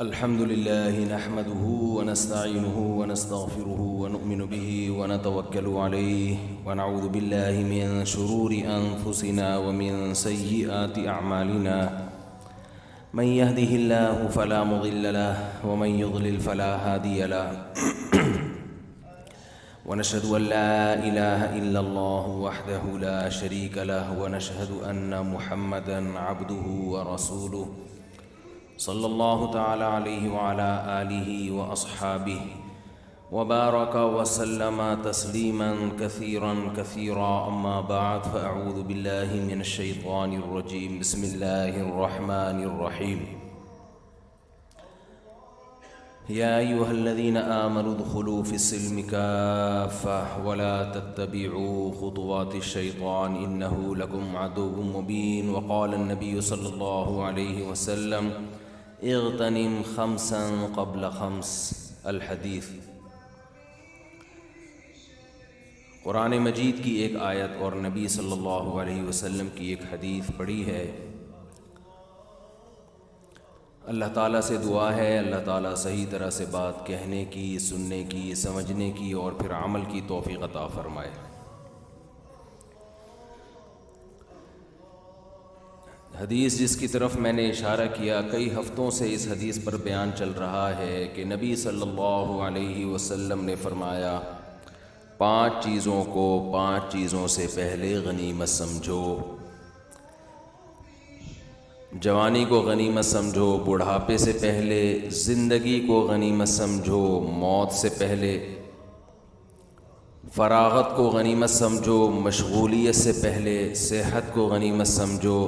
الحمد لله نحمده ونستعينه ونستغفره ونؤمن به ونتوكل عليه ونعوذ بالله من شرور أنفسنا ومن سيئات أعمالنا من يهده الله فلا مضل له ومن يضلل فلا هادي له ونشهد أن لا إله إلا الله وحده لا شريك له ونشهد أن محمدًا عبده ورسوله صلى الله تعالى عليه وعلى آله وأصحابه وبارك وسلم تسليما كثيرا أما بعد فأعوذ بالله من الشيطان الرجيم بسم الله الرحمن الرحيم يا أيها الذين آمنوا ادخلوا في السلم كافة ولا تتبعوا خطوات الشيطان إنه لكم عدو مبين وقال النبي صلى الله عليه وسلم اغتنم خمسا قبل خمس الحدیث۔ قرآن مجید کی ایک آیت اور نبی صلی اللہ علیہ وسلم کی ایک حدیث پڑھی ہے۔ اللہ تعالیٰ سے دعا ہے اللہ تعالیٰ صحیح طرح سے بات کہنے کی، سننے کی، سمجھنے کی اور پھر عمل کی توفیق عطا فرمائے۔ حدیث جس کی طرف میں نے اشارہ کیا، کئی ہفتوں سے اس حدیث پر بیان چل رہا ہے کہ نبی صلی اللہ علیہ وسلم نے فرمایا 5 چیزوں کو 5 چیزوں سے پہلے غنیمت سمجھو۔ جوانی کو غنیمت سمجھو، بڑھاپے سے پہلے زندگی کو غنیمت سمجھو، موت سے پہلے فراغت کو غنیمت سمجھو، مشغولیت سے پہلے صحت کو غنیمت سمجھو،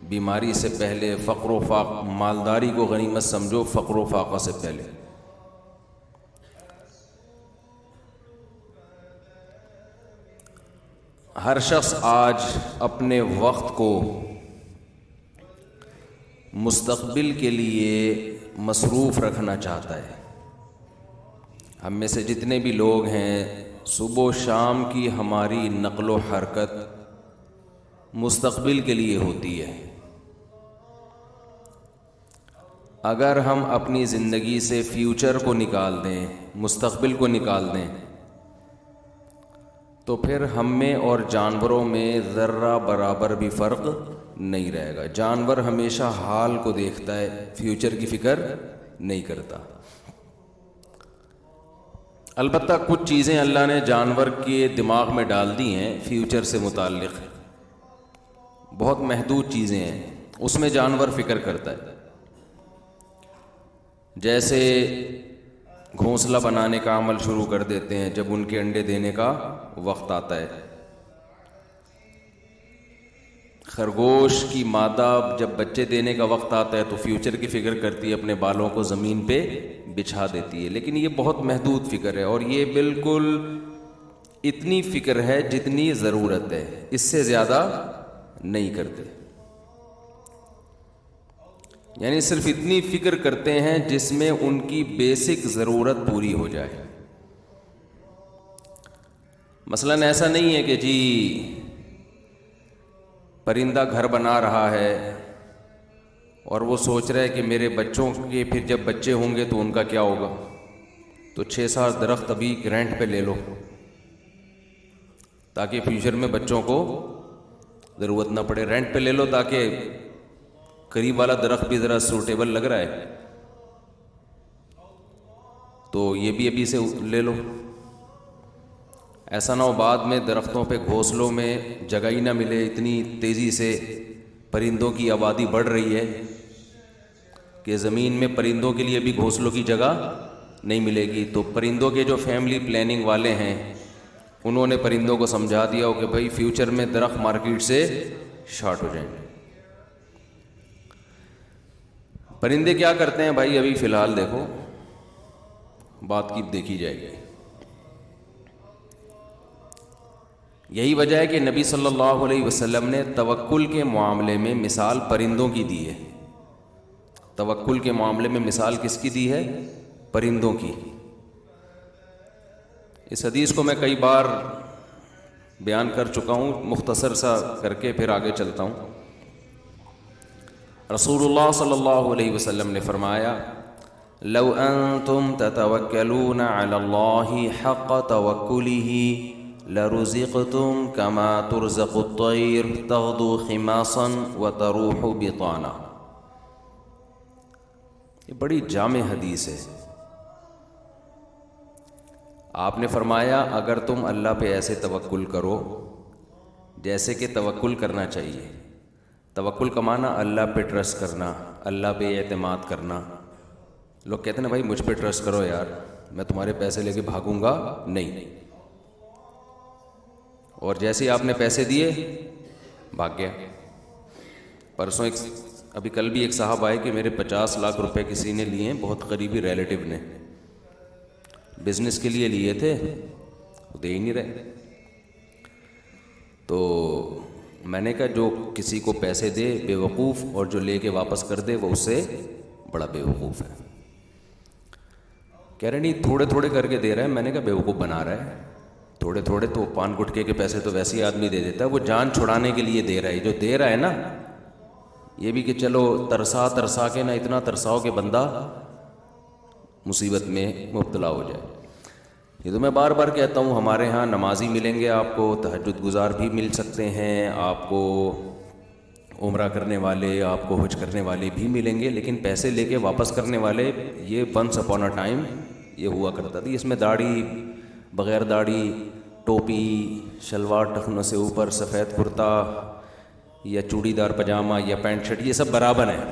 بیماری سے پہلے فقر و فاقہ، مالداری کو غنیمت سمجھو فقر و فاقہ سے پہلے۔ ہر شخص آج اپنے وقت کو مستقبل کے لیے مصروف رکھنا چاہتا ہے۔ ہم میں سے جتنے بھی لوگ ہیں، صبح و شام کی ہماری نقل و حرکت مستقبل کے لیے ہوتی ہے۔ اگر ہم اپنی زندگی سے فیوچر کو نکال دیں، مستقبل کو نکال دیں، تو پھر ہم میں اور جانوروں میں ذرہ برابر بھی فرق نہیں رہے گا۔ جانور ہمیشہ حال کو دیکھتا ہے، فیوچر کی فکر نہیں کرتا۔ البتہ کچھ چیزیں اللہ نے جانور کے دماغ میں ڈال دی ہیں فیوچر سے متعلق، بہت محدود چیزیں ہیں، اس میں جانور فکر کرتا ہے۔ جیسے گھونسلہ بنانے کا عمل شروع کر دیتے ہیں جب ان کے انڈے دینے کا وقت آتا ہے۔ خرگوش کی مادہ جب بچے دینے کا وقت آتا ہے تو فیوچر کی فکر کرتی ہے، اپنے بالوں کو زمین پہ بچھا دیتی ہے، لیکن یہ بہت محدود فکر ہے اور یہ بالکل اتنی فکر ہے جتنی ضرورت ہے، اس سے زیادہ نہیں کرتے۔ یعنی صرف اتنی فکر کرتے ہیں جس میں ان کی بیسک ضرورت پوری ہو جائے۔ مثلاً ایسا نہیں ہے کہ جی پرندہ گھر بنا رہا ہے اور وہ سوچ رہا ہے کہ میرے بچوں کے پھر جب بچے ہوں گے تو ان کا کیا ہوگا، تو 6-7 درخت ابھی رینٹ پہ لے لو تاکہ فیوچر میں بچوں کو ضرورت نہ پڑے۔ رینٹ پہ لے لو تاکہ قریب والا درخت بھی ذرا سوٹیبل لگ رہا ہے تو یہ بھی ابھی سے لے لو، ایسا نہ ہو بعد میں درختوں پہ گھونسلوں میں جگہ ہی نہ ملے، اتنی تیزی سے پرندوں کی آبادی بڑھ رہی ہے کہ زمین میں پرندوں کے لیے بھی گھونسلوں کی جگہ نہیں ملے گی۔ تو پرندوں کے جو فیملی پلاننگ والے ہیں انہوں نے پرندوں کو سمجھا دیا ہو کہ بھائی فیوچر میں درخت مارکیٹ سے شارٹ ہو جائیں گے۔ پرندے کیا کرتے ہیں بھائی، ابھی فی الحال دیکھو، بات کی دیکھی جائے گی۔ یہی وجہ ہے کہ نبی صلی اللہ علیہ وسلم نے توکل کے معاملے میں مثال پرندوں کی دی ہے۔ توکل کے معاملے میں مثال کس کی دی ہے؟ پرندوں کی۔ اس حدیث کو میں کئی بار بیان کر چکا ہوں، مختصر سا کر کے پھر آگے چلتا ہوں۔ رسول اللہ صلی اللہ علیہ وسلم نے فرمایا لو انتم تتوکلون علی اللہ حق توکلہ لرزقتم کما ترزق الطیر تغدو خماصا وتروح بطانا. یہ بڑی جامع حدیث ہے. آپ نے فرمایا اگر تم اللہ پہ ایسے توکل کرو جیسے کہ توکل کرنا چاہیے. توکل کا معنی اللہ پہ ٹرسٹ کرنا, اللہ پہ اعتماد کرنا. لوگ کہتے ہیں نا بھائی مجھ پہ ٹرسٹ کرو یار, میں تمہارے پیسے لے کے بھاگوں گا نہیں. اور جیسے ہی آپ نے پیسے دیے بھاگ گیا. پرسوں ابھی کل بھی ایک صاحب آئے کہ میرے 50 لاکھ روپے کسی نے لیے ہیں, بہت قریبی ریلیٹیو نے, بزنس کے لیے لیے تھے, وہ دے ہی نہیں رہے. تو میں نے کہا جو کسی کو پیسے دے بے وقوف, اور جو لے کے واپس کر دے وہ اس سے بڑا بے وقوف ہے. کہہ رہے نہیں تھوڑے تھوڑے کر کے دے رہا ہے. میں نے کہا بے وقوف بنا رہا ہے. تھوڑے تھوڑے تو پان گٹکے کے پیسے تو ویسے ہی آدمی دے دیتا ہے, وہ جان چھڑانے کے لیے دے رہا ہے. جو دے رہا ہے نا یہ بھی کہ چلو ترسا کے نا اتنا ترساؤ کہ بندہ مصیبت میں مبتلا ہو جائے. یہ تو میں بار بار کہتا ہوں, ہمارے ہاں نمازی ملیں گے آپ کو, تہجد گزار بھی مل سکتے ہیں آپ کو, عمرہ کرنے والے, آپ کو حج کرنے والے بھی ملیں گے, لیکن پیسے لے کے واپس کرنے والے یہ ونس اپون اے ٹائم یہ ہوا کرتا تھا. اس میں داڑھی, بغیر داڑھی, ٹوپی, شلوار ٹخنوں سے اوپر, سفید کرتا یا چوڑی دار پجامہ یا پینٹ شرٹ, یہ سب برابر ہیں.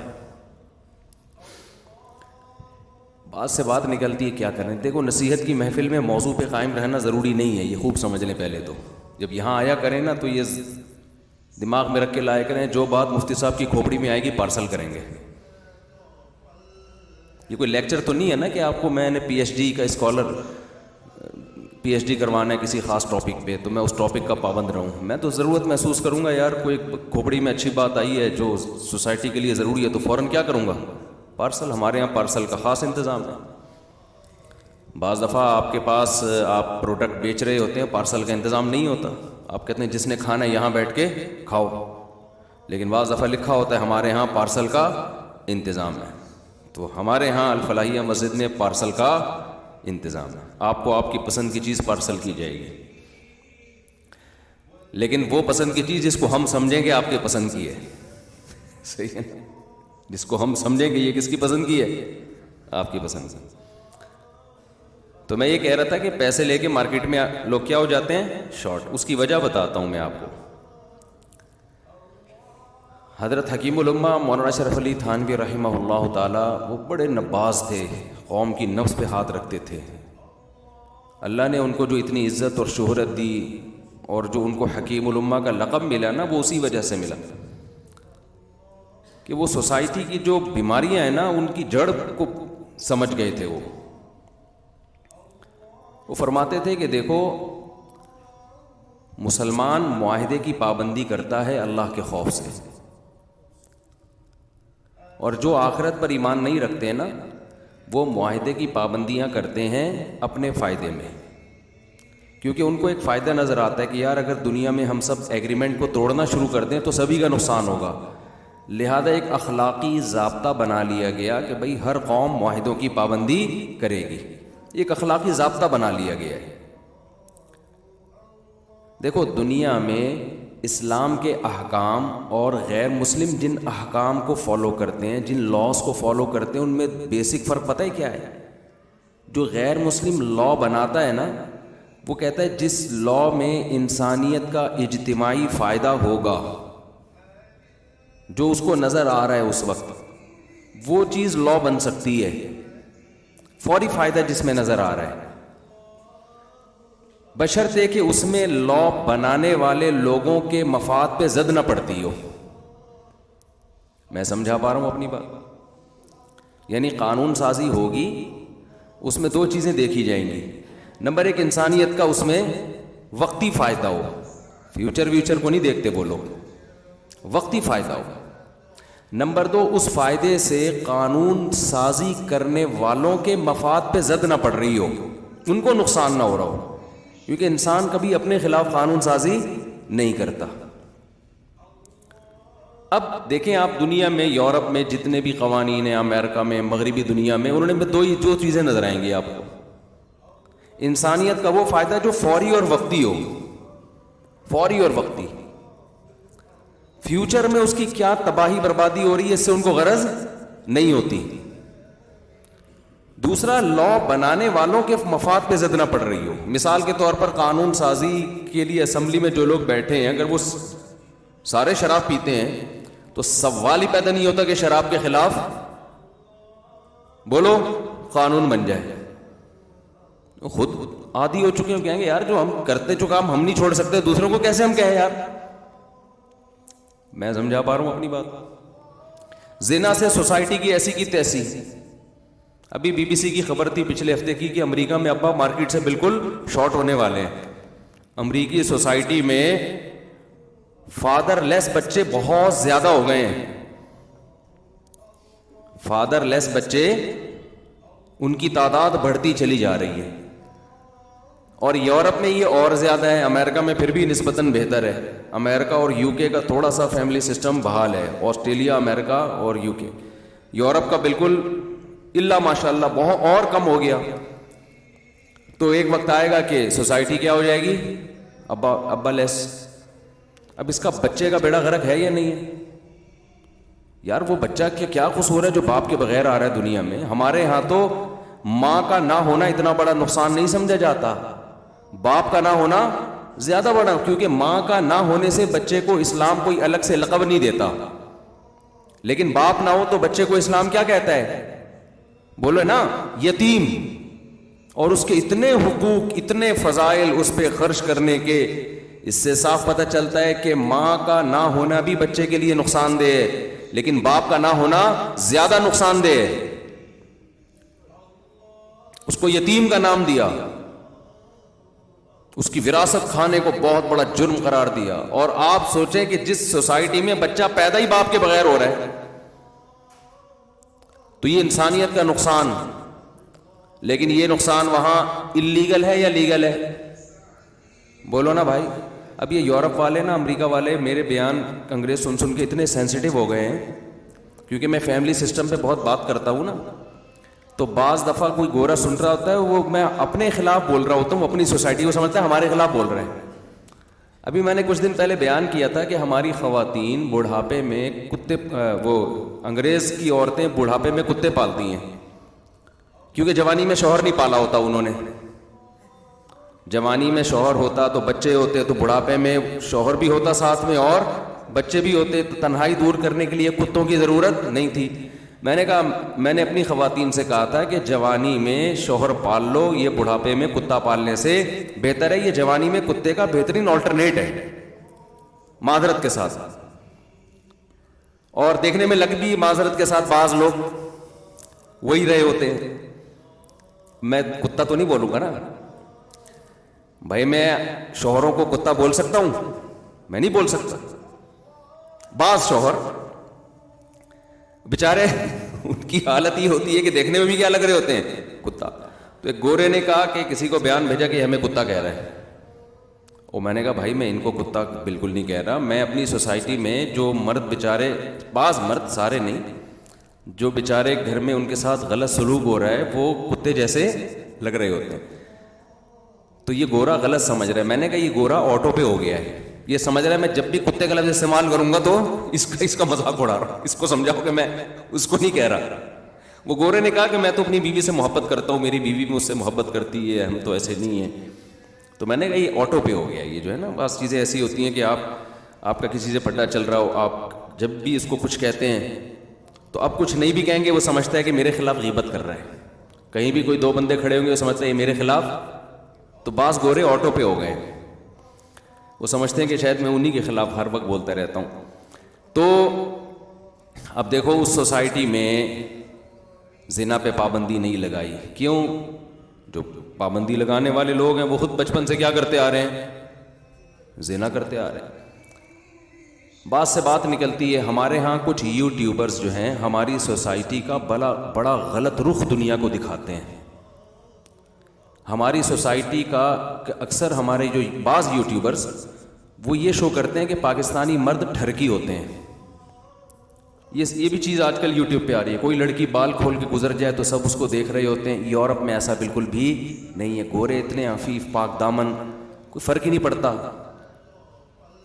بات سے بات نکلتی ہے کیا کریں. دیکھو نصیحت کی محفل میں موضوع پہ قائم رہنا ضروری نہیں ہے, یہ خوب سمجھ لیں. پہلے تو جب یہاں آیا کریں نا تو یہ دماغ میں رکھ کے لایا کریں, جو بات مفتی صاحب کی کھوپڑی میں آئے گی پارسل کریں گے. یہ کوئی لیکچر تو نہیں ہے نا کہ آپ کو میں نے پی ایچ ڈی کا اسکالر پی ایچ ڈی کروانا ہے کسی خاص ٹاپک پہ تو میں اس ٹاپک کا پابند رہوں. میں تو ضرورت محسوس کروں گا یار کوئی کھوپڑی میں اچھی بات آئی ہے جو سوسائٹی کے لیے ضروری ہے تو فوراً کیا کروں گا, پارسل. ہمارے یہاں پارسل کا خاص انتظام ہے. بعض دفعہ آپ کے پاس آپ پروڈکٹ بیچ رہے ہوتے ہیں, پارسل کا انتظام نہیں ہوتا. آپ کہتے ہیں جس نے کھانا ہے یہاں بیٹھ کے کھاؤ, لیکن بعض دفعہ لکھا ہوتا ہے ہمارے ہاں پارسل کا انتظام ہے. تو ہمارے ہاں الفلاحیہ مسجد میں پارسل کا انتظام ہے. آپ کو آپ کی پسند کی چیز پارسل کی جائے گی, لیکن وہ پسند کی چیز جس کو ہم سمجھیں گے آپ کے پسند کی ہے. صحیح ہے, جس کو ہم سمجھیں گے یہ کس کی پسند کی ہے, آپ کی پسند سے. تو میں یہ کہہ رہا تھا کہ پیسے لے کے مارکیٹ میں لوگ کیا ہو جاتے ہیں, شارٹ. اس کی وجہ بتاتا ہوں میں آپ کو. حضرت حکیم الامہ مولانا اشرف علی تھانوی رحمہ اللہ تعالیٰ وہ بڑے نباز تھے, قوم کی نفس پہ ہاتھ رکھتے تھے. اللہ نے ان کو جو اتنی عزت اور شہرت دی اور جو ان کو حکیم الامہ کا لقب ملا نا وہ اسی وجہ سے ملا کہ وہ سوسائٹی کی جو بیماریاں ہیں نا ان کی جڑ کو سمجھ گئے تھے. وہ فرماتے تھے کہ دیکھو مسلمان معاہدے کی پابندی کرتا ہے اللہ کے خوف سے, اور جو آخرت پر ایمان نہیں رکھتے ہیں نا وہ معاہدے کی پابندیاں کرتے ہیں اپنے فائدے میں, کیونکہ ان کو ایک فائدہ نظر آتا ہے کہ یار اگر دنیا میں ہم سب ایگریمنٹ کو توڑنا شروع کر دیں تو سبھی کا نقصان ہوگا. لہذا ایک اخلاقی ضابطہ بنا لیا گیا کہ بھئی ہر قوم معاہدوں کی پابندی کرے گی. ایک اخلاقی ضابطہ بنا لیا گیا ہے. دیکھو دنیا میں اسلام کے احکام اور غیر مسلم جن احکام کو فالو کرتے ہیں, جن لاز کو فالو کرتے ہیں, ان میں بیسک فرق پتہ ہے کیا ہے؟ جو غیر مسلم لا بناتا ہے نا وہ کہتا ہے جس لا میں انسانیت کا اجتماعی فائدہ ہوگا, جو اس کو نظر آ رہا ہے اس وقت, وہ چیز لا بن سکتی ہے. فوری فائدہ جس میں نظر آ رہا ہے, بشرطے کہ اس میں لا بنانے والے لوگوں کے مفاد پہ زد نہ پڑتی ہو. میں سمجھا پا رہا ہوں اپنی بات؟ یعنی قانون سازی ہوگی, اس میں دو چیزیں دیکھی جائیں گی. نمبر ایک, انسانیت کا اس میں وقتی فائدہ ہو, فیوچر کو نہیں دیکھتے وہ لوگ, وقتی فائدہ ہو. نمبر دو, اس فائدے سے قانون سازی کرنے والوں کے مفاد پہ زد نہ پڑ رہی ہو, ان کو نقصان نہ ہو رہا ہو, کیونکہ انسان کبھی اپنے خلاف قانون سازی نہیں کرتا. اب دیکھیں آپ دنیا میں، یورپ میں جتنے بھی قوانین ہیں، امریکہ میں، مغربی دنیا میں، انہوں نے دو چیزیں نظر آئیں گی آپ کو. انسانیت کا وہ فائدہ جو فوری اور وقتی ہو، فوری اور وقتی. فیوچر میں اس کی کیا تباہی بربادی ہو رہی ہے اس سے ان کو غرض نہیں ہوتی. دوسرا، لا بنانے والوں کے مفاد پہ زد نہ پڑ رہی ہو. مثال کے طور پر قانون سازی کے لیے اسمبلی میں جو لوگ بیٹھے ہیں، اگر وہ سارے شراب پیتے ہیں تو سوال ہی پیدا نہیں ہوتا کہ شراب کے خلاف بولو قانون بن جائے. خود عادی ہو چکے ہیں، کہیں گے یار جو ہم کرتے جو کام ہم نہیں چھوڑ سکتے، دوسروں کو کیسے ہم کہیں یار. میں سمجھا پا رہا ہوں اپنی بات. زنا سے سوسائٹی کی ایسی کی تیسی. ابھی بی بی سی کی خبر تھی پچھلے ہفتے کی کہ امریکہ میں ابا مارکیٹ سے بالکل شارٹ ہونے والے ہیں. امریکی سوسائٹی میں فادر لیس بچے بہت زیادہ ہو گئے ہیں. فادر لیس بچے، ان کی تعداد بڑھتی چلی جا رہی ہے. اور یورپ میں یہ اور زیادہ ہے. امریکہ میں پھر بھی نسبتاً بہتر ہے. امریکہ اور یو کے کا تھوڑا سا فیملی سسٹم بحال ہے. آسٹریلیا، امریکہ اور یو کے. یورپ کا بالکل اللہ ماشاء اللہ بہت اور کم ہو گیا. تو ایک وقت آئے گا کہ سوسائٹی کیا ہو جائے گی، ابا لیس. اب اس کا بچے کا بیڑا غرق ہے یا نہیں ہے یار؟ وہ بچہ کیا قصور ہے جو باپ کے بغیر آ رہا ہے دنیا میں؟ ہمارے ہاں تو ماں کا نہ ہونا اتنا بڑا نقصان نہیں سمجھا جاتا، باپ کا نہ ہونا زیادہ بڑا. کیونکہ ماں کا نہ ہونے سے بچے کو اسلام کوئی الگ سے لقب نہیں دیتا، لیکن باپ نہ ہو تو بچے کو اسلام کیا کہتا ہے؟ بولو نا، یتیم. اور اس کے اتنے حقوق، اتنے فضائل اس پہ خرچ کرنے کے. اس سے صاف پتہ چلتا ہے کہ ماں کا نہ ہونا بھی بچے کے لیے نقصان دہ ہے، لیکن باپ کا نہ ہونا زیادہ نقصان دہ ہے. اس کو یتیم کا نام دیا، اس کی وراثت کھانے کو بہت بڑا جرم قرار دیا. اور آپ سوچیں کہ جس سوسائٹی میں بچہ پیدا ہی باپ کے بغیر ہو رہا ہے، تو یہ انسانیت کا نقصان. لیکن یہ نقصان وہاں اللیگل ہے یا لیگل ہے؟ بولو نا بھائی. اب یہ یورپ والے نا، امریکہ والے میرے بیان انگریز سن کے اتنے سینسیٹیو ہو گئے ہیں، کیونکہ میں فیملی سسٹم پہ بہت بات کرتا ہوں نا. تو بعض دفعہ کوئی گورا سن رہا ہوتا ہے، وہ میں اپنے خلاف بول رہا ہوتا ہوں، اپنی سوسائٹی کو سمجھتا ہے ہمارے خلاف بول رہے ہیں. ابھی میں نے کچھ دن پہلے بیان کیا تھا کہ ہماری خواتین بڑھاپے میں کتے، وہ انگریز کی عورتیں بڑھاپے میں کتے پالتی ہیں، کیونکہ جوانی میں شوہر نہیں پالا ہوتا انہوں نے. جوانی میں شوہر ہوتا تو بچے ہوتے، تو بڑھاپے میں شوہر بھی ہوتا ساتھ میں اور بچے بھی ہوتے، تو تنہائی دور کرنے کے لیے کتوں کی ضرورت نہیں تھی. میں نے کہا، میں نے اپنی خواتین سے کہا تھا کہ جوانی میں شوہر پال لو، یہ بڑھاپے میں کتا پالنے سے بہتر ہے. یہ جوانی میں کتے کا بہترین آلٹرنیٹ ہے، معذرت کے ساتھ. اور دیکھنے میں لگ بھی معذرت کے ساتھ بعض لوگ وہی رہے ہوتے ہیں. میں کتا تو نہیں بولوں گا نا بھائی، میں شوہروں کو کتا بول سکتا ہوں؟ میں نہیں بول سکتا. بعض شوہر بیچارے ان کی حالت یہ ہوتی ہے کہ دیکھنے میں بھی کیا لگ رہے ہوتے ہیں، کتا. تو ایک گورے نے کہا کہ کسی کو بیان بھیجا کہ ہمیں کتا کہہ رہا ہے. اور میں نے کہا بھائی میں ان کو کتا بالکل نہیں کہہ رہا. میں اپنی سوسائٹی میں جو مرد بیچارے، بعض مرد، سارے نہیں، جو بیچارے گھر میں ان کے ساتھ غلط سلوک ہو رہا ہے، وہ کتے جیسے لگ رہے ہوتے ہیں. تو یہ گورا غلط سمجھ رہا ہے. میں نے کہا یہ گورا آٹو پہ ہو گیا ہے، یہ سمجھ رہا ہے میں جب بھی کتے کا لفظ استعمال کروں گا تو اس کا مذاق اڑا رہا ہوں. اس کو سمجھاؤ کہ میں اس کو نہیں کہہ رہا. وہ گورے نے کہا کہ میں تو اپنی بیوی سے محبت کرتا ہوں، میری بیوی مجھ سے محبت کرتی ہے، ہم تو ایسے نہیں ہیں. تو میں نے کہا یہ آٹو پہ ہو گیا. یہ جو ہے نا، بعض چیزیں ایسی ہوتی ہیں کہ آپ کا کسی سے پٹا چل رہا ہو، آپ جب بھی اس کو کچھ کہتے ہیں تو آپ کچھ نہیں بھی کہیں گے، وہ سمجھتا ہے کہ میرے خلاف غیبت کر رہا ہے. کہیں بھی کوئی دو بندے کھڑے ہوں گے، وہ سمجھتا ہے یہ میرے خلاف. تو بعض گورے آٹو پہ ہو گئے، وہ سمجھتے ہیں کہ شاید میں انہی کے خلاف ہر وقت بولتا رہتا ہوں. تو اب دیکھو اس سوسائٹی میں زنا پہ پابندی نہیں لگائی. کیوں؟ جو پابندی لگانے والے لوگ ہیں وہ خود بچپن سے کیا کرتے آ رہے ہیں؟ زنا کرتے آ رہے ہیں. بات سے بات نکلتی ہے، ہمارے ہاں کچھ یوٹیوبرز جو ہیں ہماری سوسائٹی کا بڑا غلط رخ دنیا کو دکھاتے ہیں. ہماری سوسائٹی کا اکثر ہمارے جو بعض یوٹیوبرز وہ یہ شو کرتے ہیں کہ پاکستانی مرد ٹھرکی ہوتے ہیں. یہ بھی چیز آج کل یوٹیوب پہ آ رہی ہے. کوئی لڑکی بال کھول کے گزر جائے تو سب اس کو دیکھ رہے ہوتے ہیں. یورپ میں ایسا بالکل بھی نہیں ہے. گورے اتنے عفیف پاک دامن, کوئی فرق ہی نہیں پڑتا.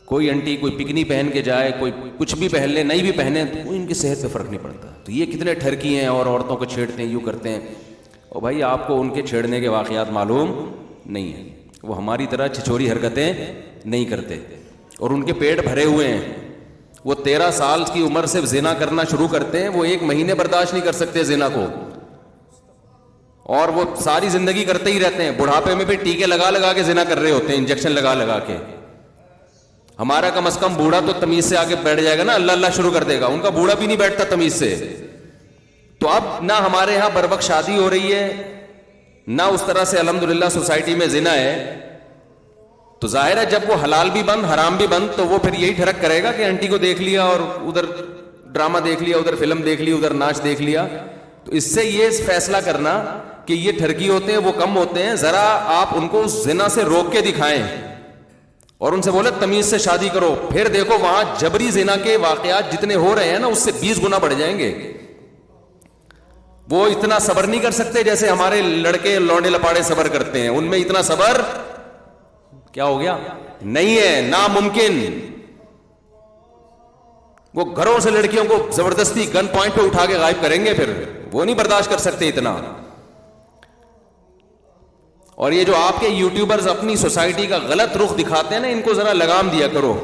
کوئی انٹی کوئی پکنی پہن کے جائے, کوئی کچھ بھی پہن لے, نہیں بھی پہنے, تو کوئی ان کی صحت پہ فرق نہیں پڑتا. تو یہ کتنے ٹھرکی ہیں اور عورتوں کو چھیڑتے ہیں, یوں کرتے ہیں. اور بھائی آپ کو ان کے چھیڑنے کے واقعات معلوم نہیں ہیں. وہ ہماری طرح چھچوری حرکتیں نہیں کرتے, اور ان کے پیٹ بھرے ہوئے ہیں. وہ 13 سال کی عمر سے زنا کرنا شروع کرتے ہیں, وہ 1 مہینے برداشت نہیں کر سکتے زنا کو, اور وہ ساری زندگی کرتے ہی رہتے ہیں. بڑھاپے میں بھی ٹیکے لگا لگا کے زنا کر رہے ہوتے ہیں, انجیکشن لگا لگا کے. ہمارا کم از کم بوڑھا تو تمیز سے آگے بیٹھ جائے گا نا, اللہ اللہ شروع کر دے گا. ان کا بوڑھا بھی نہیں بیٹھتا تمیز سے. تو اب نہ ہمارے یہاں بر وقت شادی ہو رہی ہے, نہ اس طرح سے الحمدللہ سوسائٹی میں زنا ہے. تو ظاہر ہے جب وہ حلال بھی بند حرام بھی بند, تو وہ پھر یہی ٹھڑک کرے گا کہ آنٹی کو دیکھ لیا اور ادھر ڈرامہ دیکھ لیا, ادھر فلم دیکھ لی, ادھر ناچ دیکھ لیا. تو اس سے یہ فیصلہ کرنا کہ یہ ٹھرکی ہوتے ہیں وہ کم ہوتے ہیں, ذرا آپ ان کو زنا سے روک کے دکھائیں اور ان سے بولے تمیز سے شادی کرو. پھر دیکھو وہاں جبری زنا کے واقعات جتنے ہو رہے ہیں نا, اس سے 20 گنا بڑھ جائیں گے. وہ اتنا صبر نہیں کر سکتے جیسے ہمارے لڑکے لونڈے لپاڑے صبر کرتے ہیں. ان میں اتنا صبر کیا ہو گیا نہیں ہے, ناممکن. وہ گھروں سے لڑکیوں کو زبردستی گن پوائنٹ پہ اٹھا کے غائب کریں گے, پھر وہ نہیں برداشت کر سکتے اتنا. اور یہ جو آپ کے یوٹیوبرز اپنی سوسائٹی کا غلط رخ دکھاتے ہیں نا, ان کو ذرا لگام دیا کرو.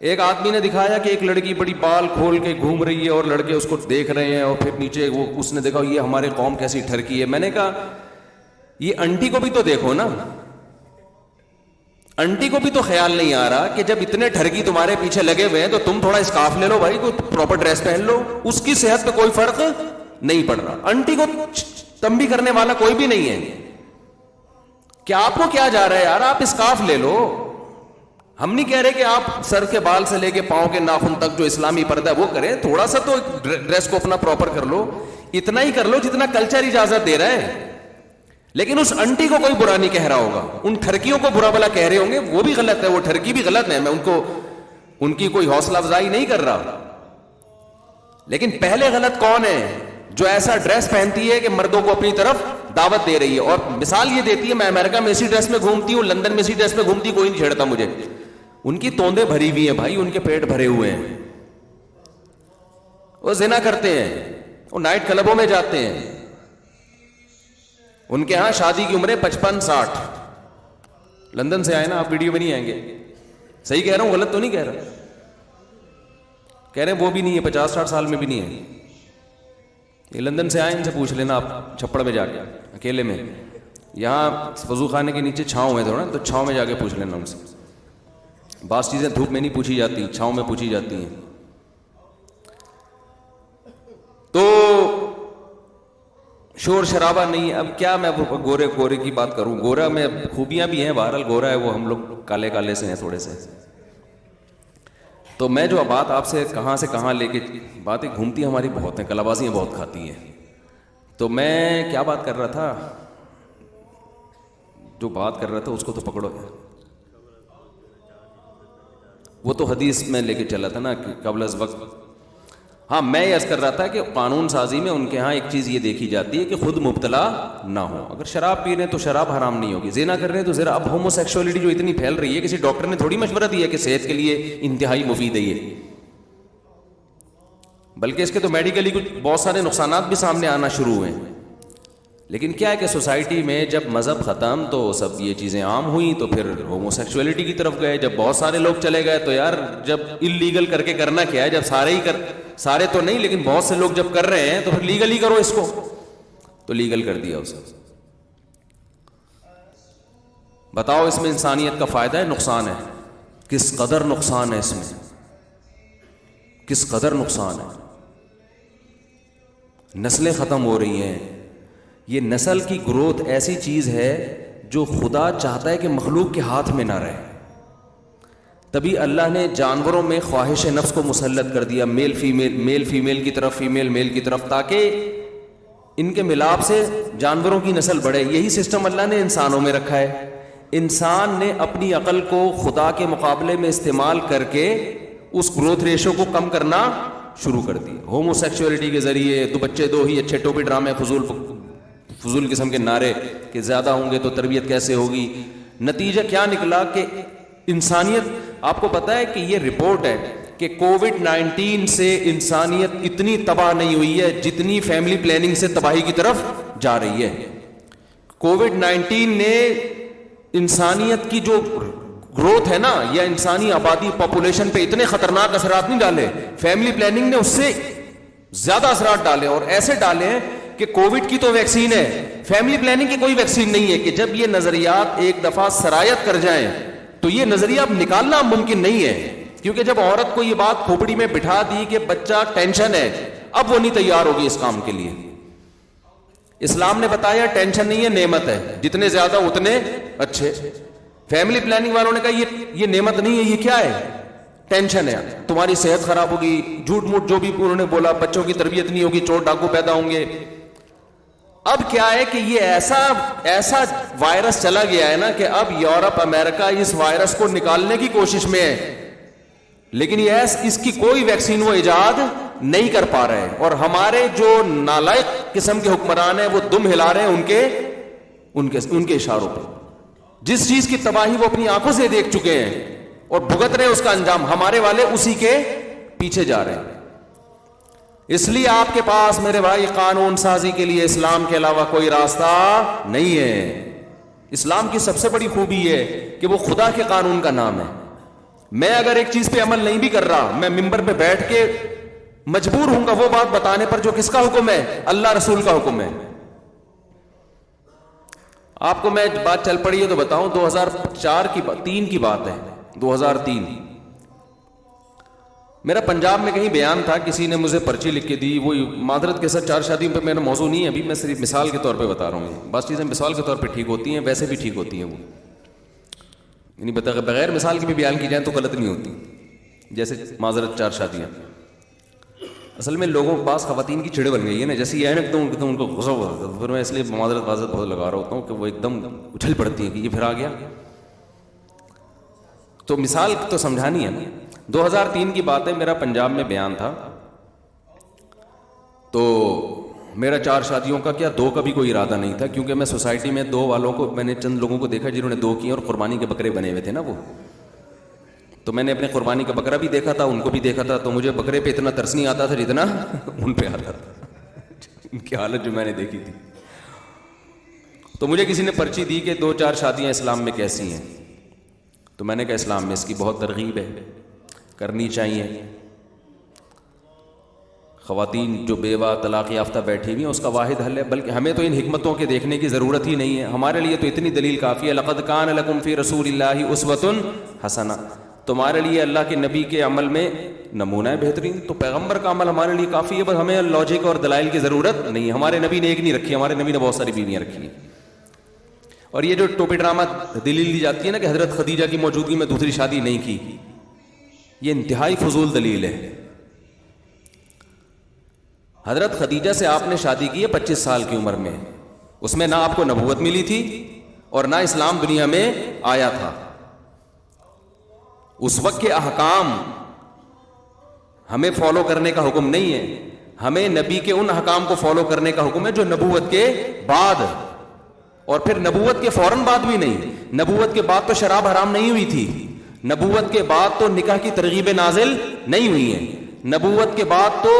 ایک آدمی نے دکھایا کہ ایک لڑکی بڑی بال کھول کے گھوم رہی ہے اور لڑکے اس کو دیکھ رہے ہیں, اور پھر نیچے وہ اس نے دیکھا یہ ہمارے قوم کیسی ٹھرکی ہے. میں نے کہا یہ انٹی کو بھی تو دیکھو نا, انٹی کو بھی تو خیال نہیں آ رہا کہ جب اتنے ٹھرکی تمہارے پیچھے لگے ہوئے ہیں تو تم تھوڑا اسکارف لے لو بھائی, کوئی پراپر ڈریس پہن لو. اس کی صحت پہ کوئی فرق نہیں پڑ رہا. انٹی کو تنبیہ کرنے والا کوئی بھی نہیں ہے کہ آپ کو کیا جا رہا ہے یار, آپ اسکارف لے لو. ہم نہیں کہہ رہے کہ آپ سر کے بال سے لے کے پاؤں کے ناخن تک جو اسلامی پردہ ہے وہ کریں, تھوڑا سا تو ڈریس کو اپنا پراپر کر لو. اتنا ہی کر لو جتنا کلچر اجازت دے رہا ہے. لیکن اس انٹی کو کوئی برا نہیں کہہ رہا ہوگا, ان ٹھرکیوں کو برا بلا کہہ رہے ہوں گے, وہ بھی غلط ہے, وہ ٹھرکی بھی غلط ہے. میں ان کو ان کی کوئی حوصلہ افزائی نہیں کر رہا. لیکن پہلے غلط کون ہے؟ جو ایسا ڈریس پہنتی ہے کہ مردوں کو اپنی طرف دعوت دے رہی ہے. اور مثال یہ دیتی ہے, میں امریکہ میں اسی ڈریس میں گھومتی ہوں, لندن میں اسی ڈریس میں گھومتی, کوئی نہیں چھیڑتا مجھے. ان کی توندیں بھری ہوئی ہیں بھائی, ان کے پیٹ بھرے ہوئے ہیں, وہ زنا کرتے ہیں, وہ نائٹ کلبوں میں جاتے ہیں. ان کے ہاں شادی کی عمریں 55-60. لندن سے آئے نا آپ, ویڈیو میں نہیں آئیں گے. صحیح کہہ رہا ہوں, غلط تو نہیں کہہ رہا؟ کہہ رہے ہیں وہ بھی نہیں ہے, 50-60 سال میں بھی نہیں ہے. یہ لندن سے آئے, ان سے پوچھ لینا آپ چھپڑ میں جا کے اکیلے میں. یہاں وضو خانے کے نیچے چھاؤں ہے تھوڑا, تو چھاؤں میں جا کے پوچھ لینا ان سے. بعض چیزیں دھوپ میں نہیں پوچھی جاتی, چھاؤں میں پوچھی جاتی ہیں. تو شور شرابہ نہیں ہے. اب کیا میں گورے کی بات کروں, گورا میں خوبیاں بھی ہیں, بہرحال گورا ہے وہ, ہم لوگ کالے کالے سے ہیں تھوڑے سے. تو میں جو بات آپ سے کہاں لے کے باتیں گھومتی ہماری بہت ہیں, کلابازیاں بہت کھاتی ہیں. تو میں کیا بات کر رہا تھا, جو بات کر رہا تھا اس کو تو پکڑو. وہ تو حدیث میں لے کے چلا تھا نا کہ قبل از وقت. ہاں میں یہ عرض کر رہا تھا کہ قانون سازی میں ان کے ہاں ایک چیز یہ دیکھی جاتی ہے کہ خود مبتلا نہ ہو. اگر شراب پی رہے ہیں تو شراب حرام نہیں ہوگی, زنا کر رہے ہیں تو ذرا. اب ہومو سیکشولیٹی جو اتنی پھیل رہی ہے, کسی ڈاکٹر نے تھوڑی مشورہ دیا کہ صحت کے لیے انتہائی مفید ہے یہ, بلکہ اس کے تو میڈیکلی کچھ بہت سارے نقصانات بھی سامنے آنا شروع ہوئے. لیکن کیا ہے کہ سوسائٹی میں جب مذہب ختم تو سب یہ چیزیں عام ہوئیں, تو پھر ہومو سیکشولیٹی کی طرف گئے. جب بہت سارے لوگ چلے گئے تو یار جب انلیگل کر کے کرنا کیا ہے, جب سارے تو نہیں لیکن بہت سے لوگ جب کر رہے ہیں تو پھر لیگل ہی کرو اس کو. تو لیگل کر دیا اسے. بتاؤ اس میں انسانیت کا فائدہ ہے نقصان ہے؟ کس قدر نقصان ہے اس میں, کس قدر نقصان ہے. نسلیں ختم ہو رہی ہیں. یہ نسل کی گروتھ ایسی چیز ہے جو خدا چاہتا ہے کہ مخلوق کے ہاتھ میں نہ رہے. تبھی اللہ نے جانوروں میں خواہش نفس کو مسلط کر دیا, میل فیمیل کی طرف, فیمیل میل کی طرف, تاکہ ان کے ملاپ سے جانوروں کی نسل بڑھے. یہی سسٹم اللہ نے انسانوں میں رکھا ہے. انسان نے اپنی عقل کو خدا کے مقابلے میں استعمال کر کے اس گروتھ ریشو کو کم کرنا شروع کر دی. ہومو سیکچولیٹی کے ذریعے بچے دو ہی اچھے ٹوپی ڈرامے فضول قسم کے نعرے کہ زیادہ ہوں گے تو تربیت کیسے ہوگی. نتیجہ کیا نکلا کہ انسانیت, آپ کو پتا ہے کہ یہ رپورٹ ہے کہ کووڈ-19 سے انسانیت اتنی تباہ نہیں ہوئی ہے جتنی فیملی پلاننگ سے تباہی کی طرف جا رہی ہے. کووڈ-19 نے انسانیت کی جو گروتھ ہے نا, یا انسانی آبادی پاپولیشن پہ اتنے خطرناک اثرات نہیں ڈالے, فیملی پلاننگ نے اس سے زیادہ اثرات ڈالے, اور ایسے ڈالے ہیں کہ کووڈ کی تو ویکسین ہے, فیملی پلاننگ کی کوئی ویکسین نہیں ہے. کہ جب یہ نظریات ایک دفعہ سرایت کر جائیں تو یہ نظریہ اب نکالنا ممکن نہیں ہے, کیونکہ جب عورت کو یہ بات کھوپڑی میں بٹھا دی کہ بچہ ٹینشن ہے, اب وہ نہیں تیار ہوگی اس کام کے لیے. اسلام نے بتایا ٹینشن نہیں ہے, نعمت ہے, جتنے زیادہ اتنے اچھے. فیملی پلاننگ والوں نے کہا یہ نعمت نہیں ہے, یہ کیا ہے, ٹینشن ہے, تمہاری صحت خراب ہوگی, جھوٹ موٹ جو بھی انہوں نے بولا, بچوں کی تربیت نہیں ہوگی, چور ڈاکو پیدا ہوں گے. اب کیا ہے کہ یہ ایسا وائرس چلا گیا ہے نا کہ اب یورپ امریکہ اس وائرس کو نکالنے کی کوشش میں ہے, لیکن یہ اس کی کوئی ویکسین وہ ایجاد نہیں کر پا رہے. اور ہمارے جو نالائق قسم کے حکمران ہیں وہ دم ہلا رہے ہیں ان کے اشاروں پہ. جس چیز کی تباہی وہ اپنی آنکھوں سے دیکھ چکے ہیں اور بھگت رہے ہیں اس کا انجام, ہمارے والے اسی کے پیچھے جا رہے ہیں. اس لیے آپ کے پاس میرے بھائی قانون سازی کے لیے اسلام کے علاوہ کوئی راستہ نہیں ہے. اسلام کی سب سے بڑی خوبی ہے کہ وہ خدا کے قانون کا نام ہے. میں اگر ایک چیز پہ عمل نہیں بھی کر رہا, میں ممبر پہ بیٹھ کے مجبور ہوں گا وہ بات بتانے پر جو کس کا حکم ہے, اللہ رسول کا حکم ہے. آپ کو میں بات چل پڑی ہے تو بتاؤں, 2003 کی بات ہے. 2003 میرا پنجاب میں کہیں بیان تھا, کسی نے مجھے پرچی لکھ کے دی. وہ معذرت کے ساتھ 4 شادیوں پہ میرا موضوع نہیں ہے ابھی, میں صرف مثال کے طور پہ بتا رہا ہوں. بعض چیزیں مثال کے طور پہ ٹھیک ہوتی ہیں, ویسے بھی ٹھیک ہوتی ہیں وہ, یعنی بغیر مثال کے بھی بیان کی جائیں تو غلط نہیں ہوتی. جیسے معذرت 4 شادیاں, اصل میں لوگوں کے پاس خواتین کی چڑ بن گئی ہے نا, جیسے یہ ہے نا ایک دم ان کو غصہ ہوا, پھر میں اس لیے معذرت بہت لگا رہا ہوتا ہوں کہ وہ ایک دم اچھل پڑتی ہیں کہ یہ پھر آ گیا. تو مثال تو سمجھانی ہے نا. 2003 کی بات ہے, میرا پنجاب میں بیان تھا. تو میرا 4 شادیوں کا کیا 2 کا بھی کوئی ارادہ نہیں تھا, کیونکہ میں سوسائٹی میں 2 والوں کو, میں نے چند لوگوں کو دیکھا جنہوں نے 2 کی اور قربانی کے بکرے بنے ہوئے تھے نا وہ. تو میں نے اپنے قربانی کا بکرا بھی دیکھا تھا, ان کو بھی دیکھا تھا. تو مجھے بکرے پہ اتنا ترس نہیں آتا تھا جتنا ان پہ آتا تھا, ان کی حالت جو میں نے دیکھی تھی. تو مجھے کسی نے پرچی دی کہ 2-4 شادیاں اسلام میں کیسی ہیں. تو میں نے کہا اسلام میں اس کی بہت ترغیب ہے, کرنی چاہیے. خواتین جو بیوہ طلاق یافتہ بیٹھی ہوئی ہیں اس کا واحد حل ہے, بلکہ ہمیں تو ان حکمتوں کے دیکھنے کی ضرورت ہی نہیں ہے. ہمارے لیے تو اتنی دلیل کافی ہے, لقد کان لکم فی رسول اللہ اسوۃ حسنہ. تمہارے لیے اللہ کے نبی کے عمل میں نمونہ ہے بہترین. تو پیغمبر کا عمل ہمارے لیے کافی ہے, بس ہمیں لاجک اور دلائل کی ضرورت نہیں ہے. ہمارے نبی نے ایک نہیں رکھی, ہمارے نبی نے بہت ساری بیویاں رکھی ہیں. اور یہ جو ٹوپی ڈرامہ دلیل دی جاتی ہے نا کہ حضرت خدیجہ کی موجودگی میں دوسری شادی نہیں کی, یہ انتہائی فضول دلیل ہے. حضرت خدیجہ سے آپ نے شادی کی ہے 25 سال کی عمر میں, اس میں نہ آپ کو نبوت ملی تھی اور نہ اسلام دنیا میں آیا تھا. اس وقت کے احکام ہمیں فالو کرنے کا حکم نہیں ہے, ہمیں نبی کے ان احکام کو فالو کرنے کا حکم ہے جو نبوت کے بعد, اور پھر نبوت کے فوراً بعد بھی نہیں. نبوت کے بعد تو شراب حرام نہیں ہوئی تھی, نبوت کے بعد تو نکاح کی ترغیبیں نازل نہیں ہوئی ہیں, نبوت کے بعد تو